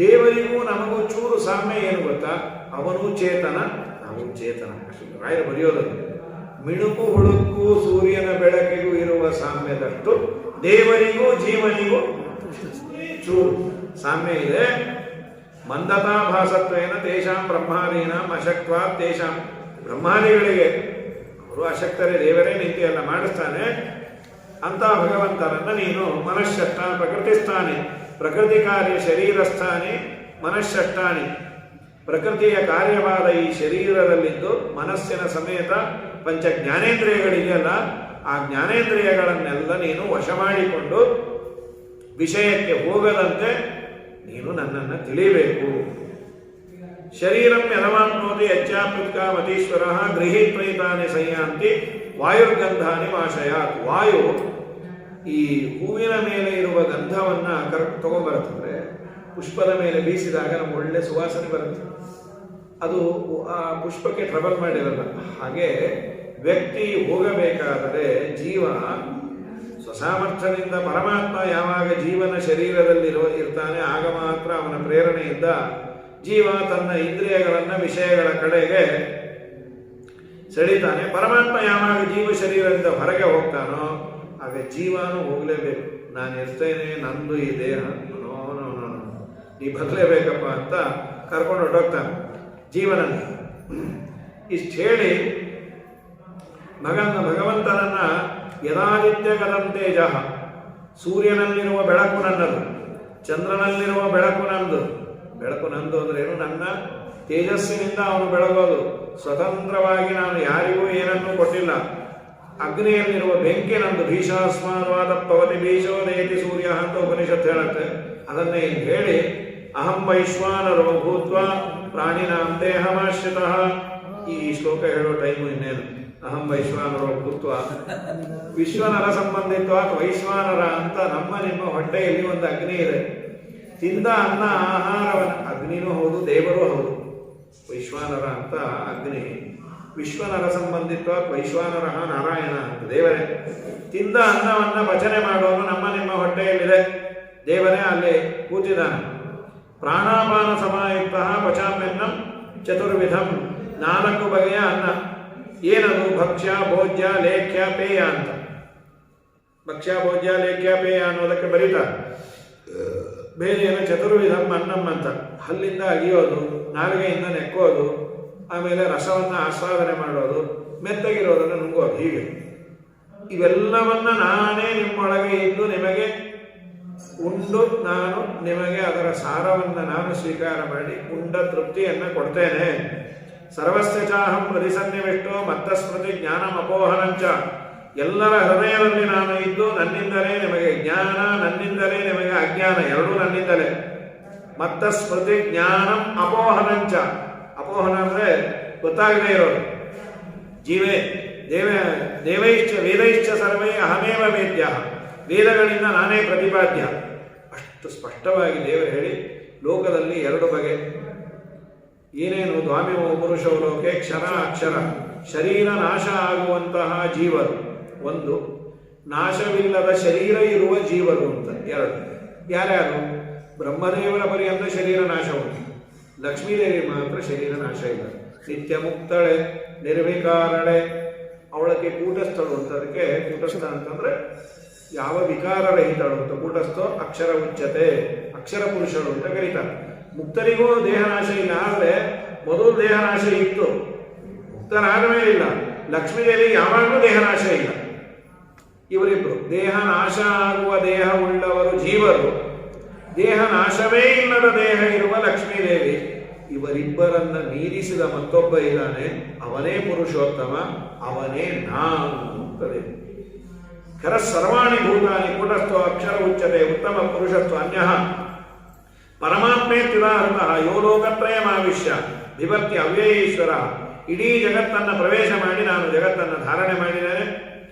ದೇವರಿಗೂ ನಮಗೂ ಚೂರು ಸಾಮ್ಯ ಏನು ಗೊತ್ತಾ? ಅವನು ಚೇತನ, ನಾವು ಚೇತನ. ರಾಯರು ಬರೆಯೋದನ್ನು ಮಿಣುಕು ಹುಳುಕ್ಕೂ ಸೂರ್ಯನ ಬೆಳಕಿಗೂ ಇರುವ ಸಾಮ್ಯದಷ್ಟು ದೇವರಿಗೂ ಜೀವನಿಗೂ ಚೂರು ಸಾಮ್ಯ ಇದೆ. ಮಂದತಾಭಾಸತ್ವೇನ ತೇಷಾಂ ಬ್ರಹ್ಮಾದೀನಾಂ ಅಶಕ್ತ್ವಾತ್ ತೇಷಾಂ. ಬ್ರಹ್ಮಾದಿಗಳಿಗೆ ಅವರು ಅಶಕ್ತರೇ, ದೇವರೇ ನಿಂತು ಎಲ್ಲ ಮಾಡಿಸ್ತಾನೆ ಅಂತ ಭಗವಂತರನ್ನ ನೀನು ಮನಃಷಷ್ಟ ಪ್ರಕೃತಿಸ್ಥಾನಿ, ಪ್ರಕೃತಿ ಕಾರ್ಯ ಶರೀರಸ್ಥಾನಿ ಮನಃಷಷ್ಟಾನಿ. ಪ್ರಕೃತಿಯ ಕಾರ್ಯವಾದ ಈ ಶರೀರದಲ್ಲಿದ್ದು ಮನಸ್ಸಿನ ಸಮೇತ ಪಂಚ ಜ್ಞಾನೇಂದ್ರಿಯಗಳಿದೆಯಲ್ಲ, ಆ ಜ್ಞಾನೇಂದ್ರಿಯಗಳನ್ನೆಲ್ಲ ನೀನು ವಶ ಮಾಡಿಕೊಂಡು ವಿಷಯಕ್ಕೆ ಹೋಗದಂತೆ ನೀನು ನನ್ನನ್ನು ತಿಳಿಯಬೇಕು. ಶರೀರಂ ಯದವಾಪ್ನೋತಿ ಯಚ್ಚಾಪ್ಯುತ್ಕಾಮತೀಶ್ವರ ಗೃಹೀತ್ವೈತಾನಿ ಸಂಯಾಂತಿ ವಾಯುರ್ಗಂಧಾನಿ ವಾಶಯಾತ್. ವಾಯು ಈ ಹೂವಿನ ಮೇಲೆ ಇರುವ ಗಂಧವನ್ನು ತಗೊಂಡ್ಬರುತ್ತಂದ್ರೆ ಪುಷ್ಪದ ಮೇಲೆ ಬೀಸಿದಾಗ ನಮ್ಗೆ ಒಳ್ಳೆ ಸುವಾಸನೆ ಬರುತ್ತೆ. ಅದು ಆ ಪುಷ್ಪಕ್ಕೆ ಟ್ರಬಲ್ ಮಾಡಿರಲ್ಲ. ಹಾಗೆ ವ್ಯಕ್ತಿ ಹೋಗಬೇಕಾದರೆ ಜೀವ ಸ್ವಸಾಮರ್ಥ್ಯದಿಂದ ಪರಮಾತ್ಮ ಯಾವಾಗ ಜೀವನ ಇರ್ತಾನೆ ಆಗ ಮಾತ್ರ ಅವನ ಪ್ರೇರಣೆಯಿಂದ ಜೀವ ತನ್ನ ಇಂದ್ರಿಯಗಳನ್ನು ವಿಷಯಗಳ ಕಡೆಗೆ ಸೆಳೀತಾನೆ. ಪರಮಾತ್ಮ ಯಾವಾಗ ಜೀವ ಶರೀರದಿಂದ ಹೊರಗೆ ಹೋಗ್ತಾನೋ ಆಗ ಜೀವನೂ ಹೋಗಲೇಬೇಕು. ನಾನು ಇರ್ತೇನೆ, ನಂದು ಈ ದೇಹ, ನೀ ಬದಲೇಬೇಕಪ್ಪ ಅಂತ ಕರ್ಕೊಂಡು ಹೊರಟೋಗ್ತಾನೆ ಜೀವನನ್ನು. ಇಷ್ಟು ಹೇಳಿ ಭಗವಂತನನ್ನ ಯದಾದಿತ್ಯ ಗದಂ ತೇಜ, ಸೂರ್ಯನಲ್ಲಿರುವ ಬೆಳಕು ನನ್ನದು, ಚಂದ್ರನಲ್ಲಿರುವ ಬೆಳಕು ನಂದು. ಬೆಳಕು ನಂದು ಅಂದ್ರೆ ಏನು? ನನ್ನ ತೇಜಸ್ಸಿನಿಂದ ಅವನು ಬೆಳಗೋದು. ಸ್ವತಂತ್ರವಾಗಿ ನಾನು ಯಾರಿಗೂ ಏನನ್ನೂ ಕೊಟ್ಟಿಲ್ಲ. ಅಗ್ನಿಯಲ್ಲಿರುವ ಬೆಂಕಿ ನಂದು. ಭೀಷಾಸ್ಮಾದ್ವಾದ ಪವತಿ ಭೀಷೋದೇತಿ ಸೂರ್ಯ ಅಂತ ಉಪನಿಷತ್ತು ಹೇಳುತ್ತೆ. ಅದನ್ನೇ ಇಲ್ಲಿ ಹೇಳಿ ಅಹಂ ವೈಶ್ವಾನರೋ ಭೂತ್ವ ಪ್ರಾಣಿನಾಂ ದೇಹಮಾಶ್ರಿತಃ. ಈ ಶ್ಲೋಕ ಹೇಳೋ ಟೈಮು ಇನ್ನೇನು. ಅಹಂ ವೈಶ್ವಾನರೋ ಭೂತ್ವ, ವಿಶ್ವನರ ಸಂಬಂಧಿತ್ವಾತ್ ವೈಶ್ವಾನರ ಅಂತ ನಮ್ಮ ನಿಮ್ಮ ಹೊಟ್ಟೆಯಲ್ಲಿ ಒಂದು ಅಗ್ನಿ ಇದೆ. ತಿಂದ ಅನ್ನ ಆಹಾರವನ್ನು, ಅಗ್ನಿನೂ ಹೌದು ದೇವರು ಹೌದು. ವೈಶ್ವಾನರ ಅಂತ ಅಗ್ನಿ, ವಿಶ್ವನರ ಸಂಬಂಧಿತ್ವಾತ್ ವೈಶ್ವಾನರ ನಾರಾಯಣ ಅಂತ ದೇವರೇ. ತಿಂದ ಅನ್ನವನ್ನ ಪಚನೆ ಮಾಡೋನು ನಮ್ಮ ನಿಮ್ಮ ಹೊಟ್ಟೆಯಲ್ಲಿದೆ, ದೇವರೇ ಅಲ್ಲಿ ಕೂತಿದ್ದಾನೆ. ಪ್ರಾಣಾಪಾನ ಸಮಾಯುಕ್ತ ಪಚಾಮ್ಯನ್ನಂ ಚತುರ್ವಿಧಂ, 4 ಬಗೆಯ ಅನ್ನ. ಏನದು? ಭಕ್ಷ್ಯ ಭೋಜ್ಯ ಲೇಖ್ಯ ಪೇಯ ಅಂತ. ಭಕ್ಷ್ಯ ಭೋಜ್ಯ ಲೇಖ್ಯ ಪೇಯ ಅನ್ನೋದಕ್ಕೆ ಬರೀತಾರೆ. ಬೇರೆ ಏನೋ ಚತುರ್ವಿಧಂ ಅನ್ನಂ ಅಂತ. ಹಲ್ಲಿಂದ ಅಗಿಯೋದು, ನಾಲಿಗೆಯಿಂದ ನೆಕ್ಕೋದು, ಆಮೇಲೆ ರಸವನ್ನು ಆಸ್ವಾದನೆ ಮಾಡೋದು, ಮೆತ್ತಗಿರೋದನ್ನು ನುಂಗೋದು. ಹೀಗೆ ಇವೆಲ್ಲವನ್ನ ನಾನೇ ನಿಮ್ಮೊಳಗೆ ಇದ್ದು ನಿಮಗೆ ಉಂಡು ನಾನು ನಿಮಗೆ ಅದರ ಸಾರವನ್ನು ನಾನು ಸ್ವೀಕಾರ ಮಾಡಿ ಉಂಡ ತೃಪ್ತಿಯನ್ನು ಕೊಡ್ತೇನೆ. ಸರ್ವಸ್ಯ ಚಾಹಂ ಪ್ರತಿಸನ್ನಿವಿಷ್ಟೋ ಮತ್ತ ಸ್ಮೃತಿ ಜ್ಞಾನಂ ಅಪೋಹನಂಚ. ಎಲ್ಲರ ಹೃದಯದಲ್ಲಿ ನಾನು ಇದ್ದು ನನ್ನಿಂದಲೇ ನಿಮಗೆ ಜ್ಞಾನ, ನನ್ನಿಂದಲೇ ನಿಮಗೆ ಅಜ್ಞಾನ, ಎರಡೂ ನನ್ನಿಂದಲೇ. ಮತ್ತ ಸ್ಮೃತಿ ಜ್ಞಾನಂ ಅಪೋಹನಂಚ. ಅಪೋಹನ ಅಂದ್ರೆ ಗೊತ್ತಾಗದೇ ಇರೋದು. ದೇವೈಶ್ಚ ವೇದೈಶ್ಚ ಸರ್ವೇ ಅಹಮೇವ ವೇದ್ಯ. ವೇದಗಳಿಂದ ನಾನೇ ಪ್ರತಿಪಾದ್ಯ. ಅಷ್ಟು ಸ್ಪಷ್ಟವಾಗಿ ದೇವರು ಹೇಳಿ ಲೋಕದಲ್ಲಿ 2 ಬಗೆ. ಏನೇನು? ದ್ವಾಮಿಮೋ ಪುರುಷೋ ಲೋಕೆ ಕ್ಷರ ಅಕ್ಷರ. ಶರೀರ ನಾಶ ಆಗುವಂತಹ ಜೀವರು ಒಂದು, ನಾಶವಿಲ್ಲದ ಶರೀರ ಇರುವ ಜೀವರು ಅಂತ 2. ಯಾರ್ಯಾರು? ಬ್ರಹ್ಮದೇವರ ಪರ್ಯಂತ ಶರೀರ ನಾಶ ಉಂಟು, ಲಕ್ಷ್ಮೀದೇವಿ ಮಾತ್ರ ಶರೀರ ನಾಶ ಇಲ್ಲ. ನಿತ್ಯ ಮುಕ್ತಳೆ ನಿರ್ವಿಕಾರಳೆ, ಅವಳಕ್ಕೆ ಕೂಟಸ್ಥಳು ಅಂತ. ಅದಕ್ಕೆ ಕೂಟಸ್ಥ ಅಂತಂದ್ರೆ ಯಾವ ವಿಕಾರರಹಿತಳು ಅಂತ. ಕೂಟಸ್ಥೋ ಅಕ್ಷರ ಉಚ್ಚತೆ, ಅಕ್ಷರ ಪುರುಷರು ಅಂತ ಕರೀತಾರೆ. ಮುಕ್ತರಿಗೂ ದೇಹನಾಶ ಇಲ್ಲ. ಆದರೆ ಮೊದಲು ದೇಹನಾಶ ಇತ್ತು, ಮುಕ್ತರಾದ ಮೇಲೆ ಇಲ್ಲ. ಲಕ್ಷ್ಮೀದೇವಿ ಯಾವಾಗಲೂ ದೇಹನಾಶ ಇಲ್ಲ. ಇವರಿಬ್ಬರು ದೇಹ ನಾಶ ಆಗುವ ದೇಹ ಉಳ್ಳವರು ಜೀವರು, ದೇಹ ನಾಶವೇ ಇಲ್ಲದ ದೇಹ ಇರುವ ಲಕ್ಷ್ಮೀದೇವಿ. ಇವರಿಬ್ಬರನ್ನ ಮೀರಿಸಿದ ಮತ್ತೊಬ್ಬ ಇದ್ದಾನೆ, ಅವನೇ ಪುರುಷೋತ್ತಮ, ಅವನೇ ನಾನು ಅಂತದೆ. ಖರ ಸರ್ವಾಣಿ ಭೂತಾನಿ ಕೂಟಸ್ಥೋ ಅಕ್ಷರ ಉಚ್ಚತೆ ಉತ್ತಮ ಪುರುಷತ್ವ ಅನ್ಯಃ ಪರಮಾತ್ಮೇತ್ಯುದಾಹೃತಃ ಯೋ ಲೋಕತ್ರಯಮಾವಿಶ್ಯ ಬಿಭರ್ತಿ ಅವ್ಯಯೀಶ್ವರ. ಇಡೀ ಜಗತ್ತನ್ನು ಪ್ರವೇಶ ಮಾಡಿ ನಾನು ಜಗತ್ತನ್ನು ಧಾರಣೆ ಮಾಡಿದ್ದೇನೆ.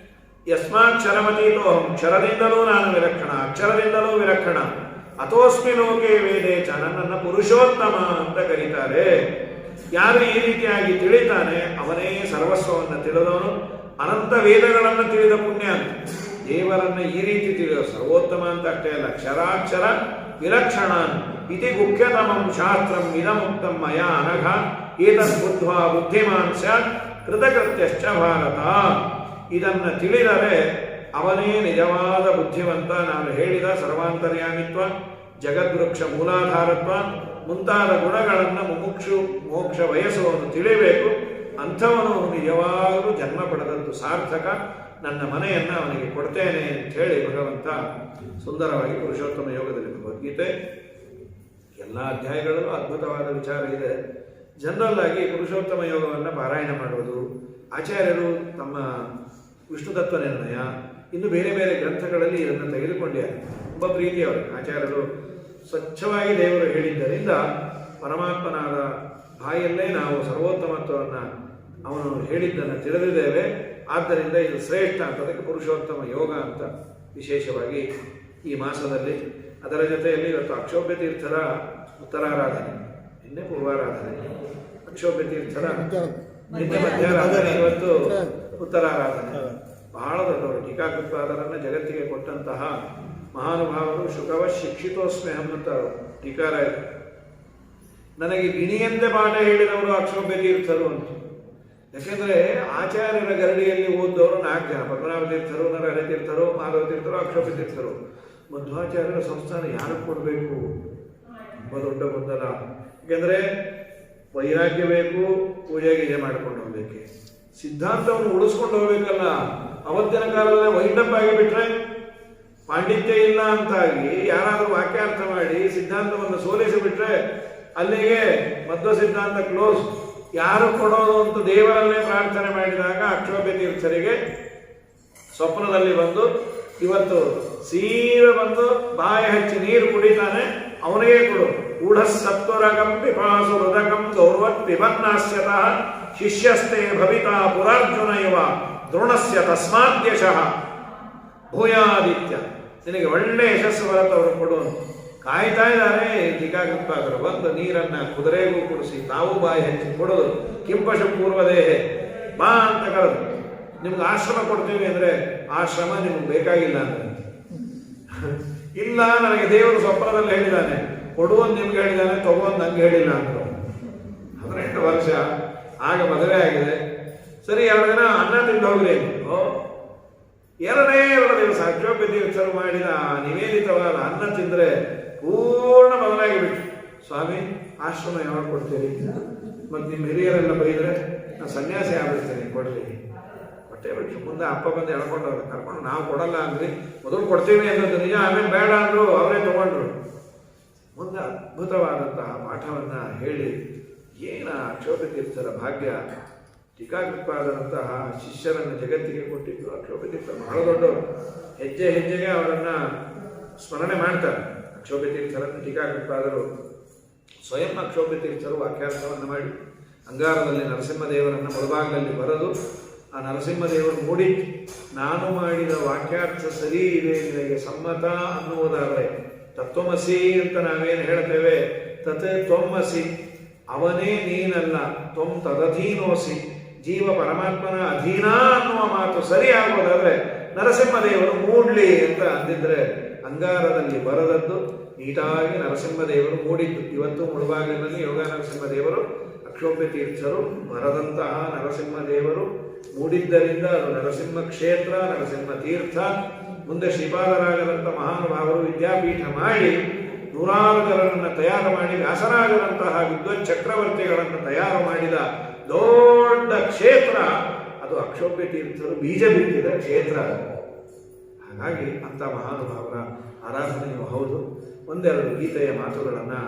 ಯಸ್ಮಾತ್ ಕ್ಷರಮತೀತೋಹಂ, ಕ್ಷರದಿಂದಲೂ ನಾನು ವಿಲಕ್ಷಣ, ಅಕ್ಷರದಿಂದಲೂ ವಿಲಕ್ಷಣ. ಅಥೋಸ್ಮಿ ಲೋಕೆ ವೇದೇ ಚ, ನನ್ನನ್ನು ಪುರುಷೋತ್ತಮ ಅಂತ ಕರೀತಾರೆ. ಯಾರು ಈ ರೀತಿಯಾಗಿ ತಿಳಿತಾನೆ ಅವನೇ ಸರ್ವಸ್ವವನ್ನು ತಿಳಿದವನು. ಅನಂತ ವೇದಗಳನ್ನು ತಿಳಿದ ಪುಣ್ಯ ಅಂತ. ದೇವರನ್ನ ಈ ರೀತಿ ತಿಳಿದ ಸರ್ವೋತ್ತಮ ಅಂತ ಅಷ್ಟೇ ಅಲ್ಲ, ಕ್ಷರಾಕ್ಷರ ವಿಲಕ್ಷಣ ಇತಿ ಗುಖ್ಯತಮಂ ಶಾಸ್ತ್ರಂ ಇದಮುಕ್ತಂ ಮಯ ಅನಘ ಏತದ್ ಬುದ್ಧ್ವಾ ಬುದ್ಧಿಮಾನ್ ಸ್ಯಾತ್ ಕೃತಕೃತ್ಯಶ್ಚ ಭಾರತ. ಇದನ್ನು ತಿಳಿದರೆ ಅವನೇ ನಿಜವಾದ ಬುದ್ಧಿವಂತ. ನಾನು ಹೇಳಿದ ಸರ್ವಾಂತರ್ಯಾಮಿತ್ವ, ಜಗದ್ವೃಕ್ಷ ಮೂಲಾಧಾರತ್ವ ಮುಂತಾದ ಗುಣಗಳನ್ನು ಮುಮುಕ್ಷು ಮೋಕ್ಷ ಬಯಸುವವನು ತಿಳಿಬೇಕು. ಅಂಥವನು ನಿಜವಾಗಲೂ ಜನ್ಮ ಪಡೆದದ್ದು ಸಾರ್ಥಕ. ನನ್ನ ಮನೆಯನ್ನು ಅವನಿಗೆ ಕೊಡ್ತೇನೆ ಅಂತ ಹೇಳಿ ಭಗವಂತ ಸುಂದರವಾಗಿ ಪುರುಷೋತ್ತಮ ಯೋಗದಲ್ಲಿ ಭಗವದ್ಗೀತೆ ಎಲ್ಲ ಅಧ್ಯಾಯಗಳಲ್ಲೂ ಅದ್ಭುತವಾದ ವಿಚಾರ ಇದೆ. ಜನರಲ್ ಆಗಿ ಪುರುಷೋತ್ತಮ ಯೋಗವನ್ನು ಪಾರಾಯಣ ಮಾಡುವುದು, ಆಚಾರ್ಯರು ತಮ್ಮ ವಿಷ್ಣು ತತ್ವ ನಿರ್ಣಯ ಇನ್ನು ಬೇರೆ ಬೇರೆ ಗ್ರಂಥಗಳಲ್ಲಿ ಇದನ್ನು ತೆಗೆದುಕೊಂಡಿದ್ದಾರೆ. ತುಂಬ ಪ್ರೀತಿಯವರು ಆಚಾರ್ಯರು ಸ್ವಚ್ಛವಾಗಿ ದೇವರು ಹೇಳಿದ್ದರಿಂದ ಪರಮಾತ್ಮನಾದ ಬಾಯಲ್ಲೇ ನಾವು ಸರ್ವೋತ್ತಮತ್ವವನ್ನು ಅವನು ಹೇಳಿದ್ದನ್ನು ತಿಳಿದಿದ್ದೇವೆ. ಆದ್ದರಿಂದ ಇದು ಶ್ರೇಷ್ಠ ಅಂತ, ಅದಕ್ಕೆ ಪುರುಷೋತ್ತಮ ಯೋಗ ಅಂತ ವಿಶೇಷವಾಗಿ ಈ ಮಾಸದಲ್ಲಿ ಅದರ ಜೊತೆಯಲ್ಲಿ ಇವತ್ತು ಅಕ್ಷೋಭ್ಯ ತೀರ್ಥರ ಉತ್ತರಾರಾಧನೆ, ನಿನ್ನೆ ಪೂರ್ವಾರಾಧನೆ, ಅಕ್ಷೋಭ್ಯ ತೀರ್ಥರ ನಿನ್ನೆ ಮಧ್ಯಾರಾಧನೆ, ಇವತ್ತು ಉತ್ತರಾರಾಧನೆ. ಬಹಳ ದೊಡ್ಡವರು, ಟೀಕಾಕೃತ್ಪಾದರನ್ನು ಜಗತ್ತಿಗೆ ಕೊಟ್ಟಂತಹ ಮಹಾನುಭಾವರು. ಶುಕವ ಶಿಕ್ಷಿತೋಸ್ಮಿ ಅಂತ ಟೀಕಾರಾಯ. ನನಗೆ ಗಿಣಿಯಂತೆ ಪಾಠ ಹೇಳಿದವರು ಅಕ್ಷೋಭ್ಯ ತೀರ್ಥರು ಅಂತ. ಯಾಕೆಂದರೆ ಆಚಾರ್ಯರ ಗರಡಿಯಲ್ಲಿ ಓದ್ದವರು 4 ಜನ: ಪದ್ಮನಾಭ ತೀರ್ಥರು, ನರಹರಿ ತೀರ್ಥರು, ಮಾಧವ ತೀರ್ಥರು, ಅಕ್ಷೋಭ್ಯ ತೀರ್ಥರು. ಮಧ್ವಾಚಾರ್ಯರ ಸಂಸ್ಥಾನ ಯಾರು ಕೊಡಬೇಕು ತುಂಬ ದೊಡ್ಡ ಗೊಂದಲ. ಯಾಕೆಂದರೆ ವೈರಾಗ್ಯ ಬೇಕು, ಪೂಜೆ ಗೀಜೆ ಮಾಡ್ಕೊಂಡು ಹೋಗ್ಬೇಕು, ಸಿದ್ಧಾಂತವನ್ನು ಉಳಿಸ್ಕೊಂಡು ಹೋಗ್ಬೇಕಲ್ಲ. ಅವತ್ತಿನ ಕಾಲದಲ್ಲಿ ವೈಂಡಪ್ ಆಗಿಬಿಟ್ರೆ, ಪಾಂಡಿತ್ಯ ಇಲ್ಲ ಅಂತಾಗಿ ಯಾರಾದರೂ ವಾಕ್ಯಾರ್ಥ ಮಾಡಿ ಸಿದ್ಧಾಂತವನ್ನು ಸೋಲಿಸಿಬಿಟ್ರೆ ಅಲ್ಲಿಗೆ ಮಧ್ವ ಸಿದ್ಧಾಂತ ಕ್ಲೋಸ್. ಯಾರು ಕೊಡೋದು ಅಂತ ದೇವರನ್ನೇ ಪ್ರಾರ್ಥನೆ ಮಾಡಿದಾಗ ಅಕ್ಷೋಭ್ಯ ತೀರ್ಥರಿಗೆ ಸ್ವಪ್ನದಲ್ಲಿ ಬಂದು, ಇವತ್ತು ಸೀರೆ ಬಂದು ಬಾಯಿ ಹಚ್ಚಿ ನೀರು ಕುಡಿತಾನೆ, ಅವನಿಗೆ ಕೊಡು. ಊಢ ಸತ್ವರಗಂ ಪಿಪಾಸು ಹೃದಕಂ ಗೌರವತ್ ಪಿಬನ್ನಾಸ್ಯತಃ ಶಿಷ್ಯಸ್ತೆ ಭವಿತಾ ಪುರಾರ್ಜುನ ಇವ ದ್ರೋಣಸ್ಯ ತಸ್ಮಾದ್ಯಶಃ ಭೂಯಾದಿತ್ಯ. ನಿನಗೆ ಒಳ್ಳೆ ಯಶಸ್ಸು ಬರತ್ತವರು ಕೊಡು. ಕಾಯ್ತಾ ಇದ್ದಾರೆ ಟೀಕಾಕೃತ್ಪಾದರು. ಬಂದು ನೀರನ್ನ ಕುದುರೆಗೂ ಕುಡಿಸಿ ತಾವು ಬಾಯಿ ಹಚ್ಚಿ ಕೊಡೋದು. ಕಿಂಪಶು ಪೂರ್ವದೇಹೆ ಬಾ ಅಂತ ಕರೆದು, ನಿಮ್ಗೆ ಆಶ್ರಮ ಕೊಡ್ತೀವಿ ಅಂದರೆ ಆಶ್ರಮ ನಿಮ್ಗೆ ಬೇಕಾಗಿಲ್ಲ ಅಂದ್ರೆ ಇಲ್ಲ, ನನಗೆ ದೇವರು ಸ್ವಪ್ನದಲ್ಲಿ ಹೇಳಿದ್ದಾನೆ, ಕೊಡುವಂದು ನಿಮ್ಗೆ ಹೇಳಿದ್ದಾನೆ, ತಗೊಂಡು ನಂಗೆ ಹೇಳಿಲ್ಲ ಅಂದರು. 18 ವರ್ಷ ಆಗ ಮದುವೆ ಆಗಿದೆ. ಸರಿ, 2 ದಿನ ಅನ್ನ ತಿಂದು ಹೋಗ್ರಿ. 2 ದಿವಸ ಅಕ್ಷೋಭ್ಯ ತೀರ್ಥರು ಮಾಡಿದ ನಿವೇದಿತವಾದ ಅನ್ನ ತಿಂದರೆ ಪೂರ್ಣ ಬದಲಾಗಿಬಿಟ್ಟು, ಸ್ವಾಮಿ ಆಶ್ರಮ ಯಾವಾಗ ಕೊಡ್ತೀರಿ? ಮತ್ತು ನಿಮ್ಮ ಹಿರಿಯರೆಲ್ಲ ಬೈದರೆ ನಾನು ಸನ್ಯಾಸಿ ಆಗ್ಬಿಡ್ತೇನೆ, ಕೊಡ್ರಿ. ಕೊಟ್ಟೆ ಬಿಟ್ಟು ಮುಂದೆ ಅಪ್ಪ ಬಂದು ಎಳ್ಕೊಂಡು ಕರ್ಕೊಂಡು, ನಾವು ಕೊಡಲ್ಲ ಅಂದ್ರಿ, ಮೊದಲು ಕೊಡ್ತೀವಿ ಅನ್ನೋದು ನಿಜ, ಆಮೇಲೆ ಬೇಡ ಅಂದರು, ಅವರೇ ತಗೊಂಡ್ರು. ಮುಂದೆ ಅದ್ಭುತವಾದಂತಹ ಪಾಠವನ್ನು ಹೇಳಿ, ಏನ ಅಕ್ಷೋಭ್ಯ ತೀರ್ಥರ ಭಾಗ್ಯ. ಟೀಕಾಕೃತ್ಪಾದರಂತಹ ಶಿಷ್ಯರನ್ನು ಜಗತ್ತಿಗೆ ಕೊಟ್ಟಿದ್ದು ಅಕ್ಷೋಭ್ಯ ತೀರ್ಥರು. ಬಹಳ ದೊಡ್ಡವರು. ಹೆಜ್ಜೆ ಹೆಜ್ಜೆಗೆ ಅವರನ್ನು ಸ್ಮರಣೆ ಮಾಡ್ತಾರೆ. ಅಕ್ಷೋಭ್ಯ ತೀರ್ಥರನ್ನು ಟೀಕಾಕೃತ್ಪಾದರು ಸ್ವಯಂ ಅಕ್ಷೋಭ್ಯ ತೀರ್ಥರು ವಾಕ್ಯಾರ್ಥವನ್ನು ಮಾಡಿ ಅಂಗಾರದಲ್ಲಿ ನರಸಿಂಹದೇವರನ್ನು ಮುಳಬಾಗಿಲಲ್ಲಿ ಬರೆದು, ಆ ನರಸಿಂಹದೇವರು ಮೂಡಿ, ನಾನು ಮಾಡಿದ ವಾಕ್ಯಾರ್ಥ ಸರಿ ಇದೆ, ನಿನಗೆ ಸಮ್ಮತ ಅನ್ನುವುದಾದರೆ ತತ್ವಮಸಿ ಅಂತ ನಾವೇನು ಹೇಳ್ತೇವೆ, ತತ್ ತ್ವಮಸಿ, ಅವನೇ ನೀನಲ್ಲ, ತ್ವಂ ತದಧೀನೋಸಿ, ಜೀವ ಪರಮಾತ್ಮನ ಅಧೀನ ಅನ್ನುವ ಮಾತು ಸರಿ ಆಗೋದಾದ್ರೆ ನರಸಿಂಹದೇವರು ಮೂಡ್ಲಿ ಅಂತ ಅಂದಿದ್ರೆ, ಅಂಗಾರದಲ್ಲಿ ಬರದದ್ದು ನೀಟಾಗಿ ನರಸಿಂಹದೇವರು ಮೂಡಿದ್ದು. ಇವತ್ತು ಮುಳಬಾಗಿಲಿನಲ್ಲಿ ಯೋಗ ನರಸಿಂಹದೇವರು ಅಕ್ಷೋಭ್ಯ ತೀರ್ಥರು ಬರದಂತಹ ನರಸಿಂಹದೇವರು ಮೂಡಿದ್ದರಿಂದ ಅದು ನರಸಿಂಹ ಕ್ಷೇತ್ರ, ನರಸಿಂಹ ತೀರ್ಥ. ಮುಂದೆ ಶ್ರೀಪಾದರಾಜರಂಥ ಮಹಾನುಭಾವರು ವಿದ್ಯಾಪೀಠ ಮಾಡಿ 100 ಜನರನ್ನು ತಯಾರು ಮಾಡಿ, ವ್ಯಾಸರಾಜರಂತಹ ವಿದ್ವತ್ ಚಕ್ರವರ್ತಿಗಳನ್ನು ತಯಾರು ಮಾಡಿದ ದೊಡ್ಡ ಕ್ಷೇತ್ರ ಅದು ಅಕ್ಷೋಭ್ಯ ತೀರ್ಥರು ಬೀಜ ಬಿತ್ತಿದ ಕ್ಷೇತ್ರ. ಹಾಗಾಗಿ ಅಂಥ ಮಹಾನುಭಾವರ ಆರಾಧನೆಯೂ ಹೌದು. ಒಂದೆರಡು ಗೀತೆಯ ಮಾತುಗಳನ್ನು.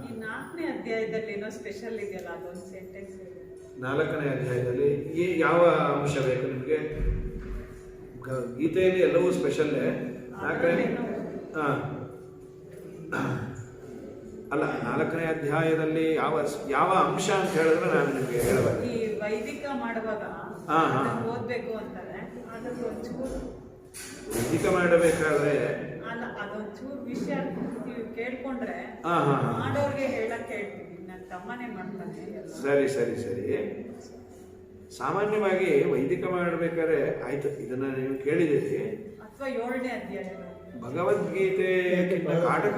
ಈ 4ನೇ ಅಧ್ಯಾಯದಲ್ಲಿ ಏನೋ ಸ್ಪೆಷಲ್ ಇದೆಯಲ್ಲ, ಅದೊಂದು ಸೆಂಟೆನ್ಸ್. 4ನೇ ಅಧ್ಯಾಯದಲ್ಲಿ ಈ ಯಾವ ಅಂಶ ಬೇಕು ನಿಮಗೆ? ಗೀತೆಯಲ್ಲಿ ಎಲ್ಲವೂ ಸ್ಪೆಷಲ್ಲೇ. 4ನೇ ಅಲ್ಲ, 4ನೇ ಅಧ್ಯಾಯದಲ್ಲಿ ಯಾವ ಅಂಶ ಅಂತ ಹೇಳಿದ್ರೆ ನಾನು ನಿಮಗೆ ಹೇಳಬೇಕು. ಈ ವೈದಿಕ ಮಾಡುವಾಗ ಓದ್ಬೇಕು ಅಂತಾರೆ, ಅದಕ್ಕೆ ಒಂಚೂರು ವೈದಿಕ ಮಾಡಬೇಕಾದ್ರೆ ಅದೊಂಚೂರು ವಿಷಯ ನೀವು ಕೇಳ್ಕೊಂಡ್ರೆ ಮಾಡೋರ್ಗೆ ಹೇಳಕ್ ಹೇಳ್ತೀವಿ. ನನ್ನ ತಮ್ಮನೇ ಮಾಡ್ತಾನೆ. ಸರಿ ಸರಿ ಸರಿ. ಸಾಮಾನ್ಯವಾಗಿ ವೈದಿಕ ಮಾಡಬೇಕಾದ್ರೆ ಆಯ್ತು, ಇದನ್ನ ನೀವು ಕೇಳಿದ್ದೀರಿ. ಅಥವಾ 7ನೇ ಅಧ್ಯಾಯ ಭಗವದ್ಗೀತೆಗಿಂತ ಕಾಟಕ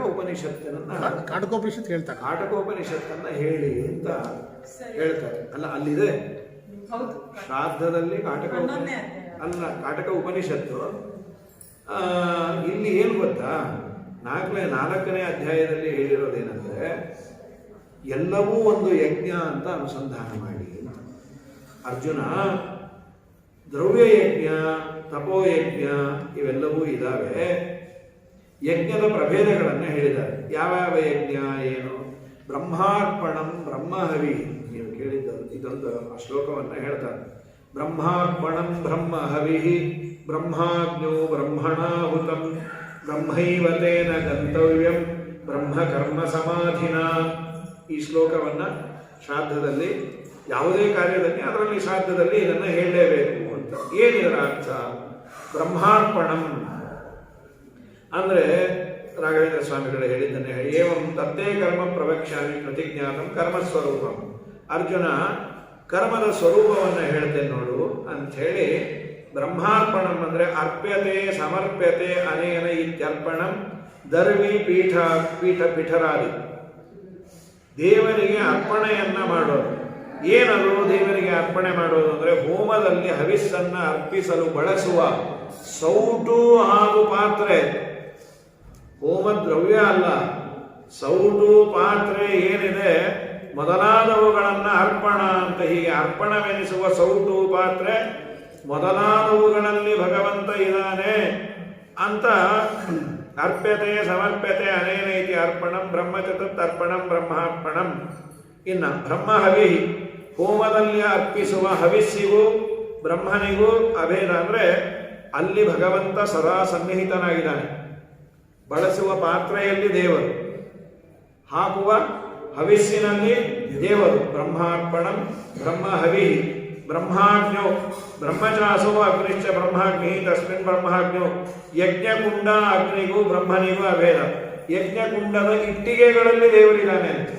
ಕಾಟಕೋಪನಿಷತ್ ಹೇಳ್ತಾರೆ. ಕಾಟಕೋಪನಿಷತ್ತನ್ನ ಹೇಳಿ ಅಂತ ಹೇಳ್ತಾರೆ. ಅಲ್ಲ, ಅಲ್ಲಿದೆ ಶ್ರಾದ್ದದಲ್ಲಿ ಕಾಟಕ ಉಪನಿಷತ್ತು. ಇಲ್ಲಿ ಏನು ಗೊತ್ತಾ, 4ನೇ ಅಧ್ಯಾಯದಲ್ಲಿ ಹೇಳಿರೋದೇನೆಂದ್ರೆ, ಎಲ್ಲವೂ ಒಂದು ಯಜ್ಞ ಅಂತ ಅನುಸಂಧಾನ ಮಾಡಿ. ಅರ್ಜುನ, ದ್ರವ್ಯ ಯಜ್ಞ, ತಪೋಯಜ್ಞ ಇವೆಲ್ಲವೂ ಇದ್ದಾವೆ. ಯಜ್ಞದ ಪ್ರಭೇದಗಳನ್ನು ಹೇಳಿದ್ದಾರೆ. ಯಾವ ಯಜ್ಞ ಏನು? ಬ್ರಹ್ಮಾರ್ಪಣಂ ಬ್ರಹ್ಮಹವಿ. ನೀವು ಕೇಳಿದ್ದರು, ಇದೊಂದು ಶ್ಲೋಕವನ್ನು ಹೇಳ್ತಾರೆ. ಬ್ರಹ್ಮಾರ್ಪಣಂ ಬ್ರಹ್ಮಹವಿ ಬ್ರಹ್ಮಾಜ್ಞೋ ಬ್ರಹ್ಮಣಾಹುತಂ ಬ್ರಹ್ಮೈವ ತೇನ ಗಂತವ್ಯಂ ಬ್ರಹ್ಮಕರ್ಮ ಸಮಾಧಿನ. ಈ ಶ್ಲೋಕವನ್ನು ಶ್ರಾದ್ದದಲ್ಲಿ, ಯಾವುದೇ ಕಾರ್ಯದಲ್ಲಿ ಅದರಲ್ಲಿ ಶ್ರಾದ್ದದಲ್ಲಿ ಇದನ್ನು ಹೇಳಲೇಬೇಕು ಅಂತ. ಏನಿದರ ಅರ್ಥ? ಬ್ರಹ್ಮಾರ್ಪಣಂ, ಅಂದರೆ ರಾಘವೇಂದ್ರ ಸ್ವಾಮಿಗಳು ಹೇಳಿದ್ದನ್ನೇ ಹೇಳಿ ಏವಂ ತತ್ತೇ ಕರ್ಮ ಪ್ರವಕ್ಷ್ಯಾಮಿ ಪ್ರತಿಜ್ಞಾತಂ ಕರ್ಮಸ್ವರೂಪಂ. ಅರ್ಜುನ ಕರ್ಮದ ಸ್ವರೂಪವನ್ನು ಹೇಳ್ತೇನೆ ನೋಡು ಅಂಥೇಳಿ ಬ್ರಹ್ಮಾರ್ಪಣಂ ಅಂದರೆ ಅರ್ಪ್ಯತೆ ಸಮರ್ಪ್ಯತೆ ಅನೇನ ಇತ್ಯರ್ಪಣಂ ದರ್ವಿ ಪೀಠರಾದಿ ದೇವರಿಗೆ ಅರ್ಪಣೆಯನ್ನ ಮಾಡೋದು. ಏನದು ದೇವರಿಗೆ ಅರ್ಪಣೆ ಮಾಡೋದು ಅಂದರೆ ಹೋಮದಲ್ಲಿ ಹವಿಸ್ಸನ್ನ ಅರ್ಪಿಸಲು ಬಳಸುವ ಸೌಟು ಹಾಗೂ ಪಾತ್ರೆ, ಹೋಮ ದ್ರವ್ಯ ಅಲ್ಲ, ಸೌಟು ಪಾತ್ರೆ ಏನಿದೆ ಮೊದಲಾದವುಗಳನ್ನ ಅರ್ಪಣ ಅಂತ, ಹೀಗೆ ಅರ್ಪಣವೆನಿಸುವ ಸೌಟು ಪಾತ್ರೆ ಮೊದಲಾದವುಗಳಲ್ಲಿ ಭಗವಂತ ಇದ್ದಾನೆ ಅಂತ ಅರ್ಪ್ಯತೆ ಸಮರ್ಪ್ಯತೆ ಅನೇನ ಇತಿ ಅರ್ಪಣಂ ಬ್ರಹ್ಮಚತುರ್ಥ್ ಅರ್ಪಣಂ ಬ್ರಹ್ಮಾರ್ಪಣಂ. ಇನ್ನ ಬ್ರಹ್ಮ ಹವಿ, ಹೋಮದಲ್ಲಿ ಅರ್ಪಿಸುವ ಹವಿಸ್ಸಿಗೂ ಬ್ರಹ್ಮನಿಗೂ ಅಭೇದ ಅಂದರೆ ಅಲ್ಲಿ ಭಗವಂತ ಸದಾ ಸನ್ನಿಹಿತನಾಗಿದ್ದಾನೆ. ಬಳಸುವ ಪಾತ್ರೆಯಲ್ಲಿ ದೇವರು, ಹಾಕುವ ಹವಿಸ್ಸಿನಲ್ಲಿ ದೇವರು. ಬ್ರಹ್ಮಾರ್ಪಣಂ ಬ್ರಹ್ಮ ಹವಿ ಬ್ರಹ್ಮಾಗ್ನೋ ಬ್ರಹ್ಮಚಾಸೋ ಅಗ್ನಿಶ್ಚ ಬ್ರಹ್ಮಾಗ್ನಿ ತಸ್ಮಿನ್ ಬ್ರಹ್ಮಾಗ್ನೋ. ಯಜ್ಞಕುಂಡ ಅಗ್ನಿಗೂ ಬ್ರಹ್ಮನಿಗೂ ಅಭೇದ. ಯಜ್ಞಕುಂಡದ ಇಟ್ಟಿಗೆಗಳಲ್ಲಿ ದೇವರಿದ್ದಾನೆ ಅಂತ,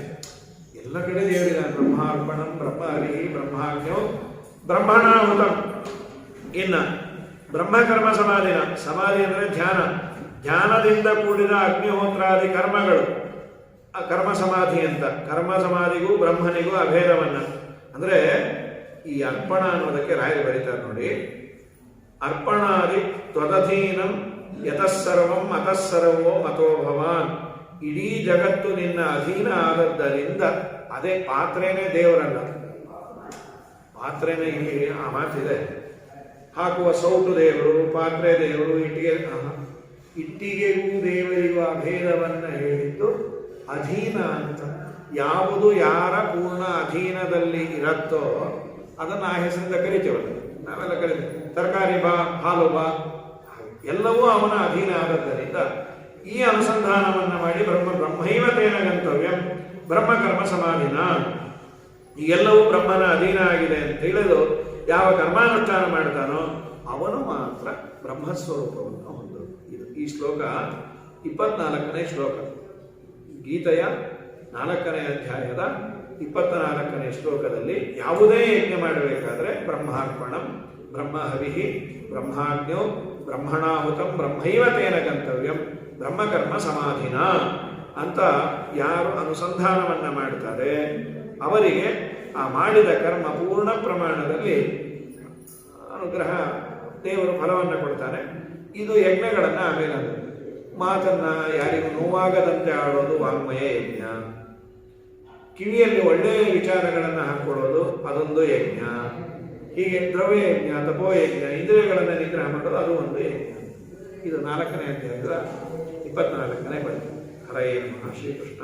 ಎಲ್ಲ ಕಡೆ ದೇವರಿದ್ದಾನೆ. ಬ್ರಹ್ಮಾರ್ಪಣಂ ಬ್ರಹ್ಮ ಹರಿ ಬ್ರಹ್ಮಾಗ್ನೋ ಬ್ರಹ್ಮಣಾಹುತಂ. ಇನ್ನ ಬ್ರಹ್ಮಕರ್ಮ ಸಮಾಧಿನ, ಸಮಾಧಿ ಅಂದರೆ ಧ್ಯಾನ, ಧ್ಯಾನದಿಂದ ಕೂಡಿದ ಅಗ್ನಿಹೋತ್ರಾದಿ ಕರ್ಮಗಳು ಕರ್ಮ ಸಮಾಧಿ ಅಂತ. ಕರ್ಮ ಸಮಾಧಿಗೂ ಬ್ರಹ್ಮನಿಗೂ ಅಭೇದವನ್ನ ಅಂದರೆ ಈ ಅರ್ಪಣ ಅನ್ನೋದಕ್ಕೆ ರಾಯರು ಬರೀತಾರೆ ನೋಡಿ. ಅರ್ಪಣಾದಿ ತ್ವದಧೀನಂ ಯತಸ್ಸರ್ವಂ ಅತಸ್ಸರ್ವೋ ಮತೋ ಭವಾನ್. ಇಡೀ ಜಗತ್ತು ನಿನ್ನ ಅಧೀನ ಆದದ್ದರಿಂದ, ಅದೇ ಪಾತ್ರೆನೇ ದೇವರಲ್ಲ, ಪಾತ್ರೆನೇ ಇಲ್ಲಿ ಆ ಮಾತಿದೆ. ಹಾಕುವ ಸೌಟು ದೇವರು, ಪಾತ್ರೆ ದೇವರು, ಇಟ್ಟಿಗೆಗೂ ದೇವರಿಗೂ ಅಭೇದವನ್ನ ಹೇಳಿದ್ದು ಅಧೀನ ಅಂತ. ಯಾವುದು ಯಾರ ಪೂರ್ಣ ಅಧೀನದಲ್ಲಿ ಇರತ್ತೋ ಅದನ್ನು ಆ ಹೆಸರಿಂದ ಕರಿತೇವಲ್ಲ, ನಾವೆಲ್ಲ ಕರಿತೇವೆ. ತರಕಾರಿ ಬಾ, ಹಾಲು ಬಾ, ಎಲ್ಲವೂ ಅವನ ಅಧೀನ ಆದದ್ದರಿಂದ ಈ ಅನುಸಂಧಾನವನ್ನು ಮಾಡಿ ಬ್ರಹ್ಮೈವತೇನ ಗಂತವ್ಯಂ ಬ್ರಹ್ಮಕರ್ಮ ಸಮಾಧಿನ. ಎಲ್ಲವೂ ಬ್ರಹ್ಮನ ಅಧೀನ ಆಗಿದೆ ಅಂತ ತಿಳಿದು ಯಾವ ಕರ್ಮಾನುಷ್ಠಾನ ಮಾಡ್ತಾನೋ ಅವನು ಮಾತ್ರ ಬ್ರಹ್ಮಸ್ವರೂಪವನ್ನು ಹೊಂದೋದು. ಇದು ಈ ಶ್ಲೋಕ 24ನೇ ಶ್ಲೋಕ, ಗೀತೆಯ 4ನೇ ಅಧ್ಯಾಯದ 24ನೇ ಶ್ಲೋಕದಲ್ಲಿ ಯಾವುದೇ ಯಜ್ಞ ಮಾಡಬೇಕಾದ್ರೆ ಬ್ರಹ್ಮಾರ್ಪಣಂ ಬ್ರಹ್ಮ ಹವಿಹಿ ಬ್ರಹ್ಮಾಗ್ನೋ ಬ್ರಹ್ಮಣಾಹುತಂ ಬ್ರಹ್ಮೈವತೇನ ಗಂತವ್ಯಂ ಬ್ರಹ್ಮಕರ್ಮ ಸಮಾಧಿನ ಅಂತ ಯಾರು ಅನುಸಂಧಾನವನ್ನ ಮಾಡ್ತಾರೆ ಅವರಿಗೆ ಆ ಮಾಡಿದ ಕರ್ಮ ಪೂರ್ಣ ಪ್ರಮಾಣದಲ್ಲಿ ಅನುಗ್ರಹ ದೇವರು ಫಲವನ್ನು ಕೊಡ್ತಾನೆ. ಇದು ಯಜ್ಞಗಳನ್ನು ಆಮೇಲೆ ಮಾತನ್ನ ಯಾರಿಗೂ ನೋವಾಗದಂತೆ ಆಡೋದು ವಾಂಗ್ಮಯ ಯಜ್ಞ, ಕಿವಿಯಲ್ಲಿ ಒಳ್ಳೆಯ ವಿಚಾರಗಳನ್ನು ಹಾಕೊಳ್ಳೋದು ಅದೊಂದು ಯಜ್ಞ, ಹೀಗೆ ದ್ರವ್ಯ ಯಜ್ಞ, ತಪೋಯಜ್ಞ, ಇಂದ್ರಿಯಗಳನ್ನು ನಿಗ್ರಹ ಮಾಡೋದು ಅದು ಒಂದು ಯಜ್ಞ. ಇದು 4ನೇ ಅಧ್ಯಾಯದ 24ನೇ ಬಳಿ. ಹರೇ ನಮಃ ಶ್ರೀಕೃಷ್ಣ.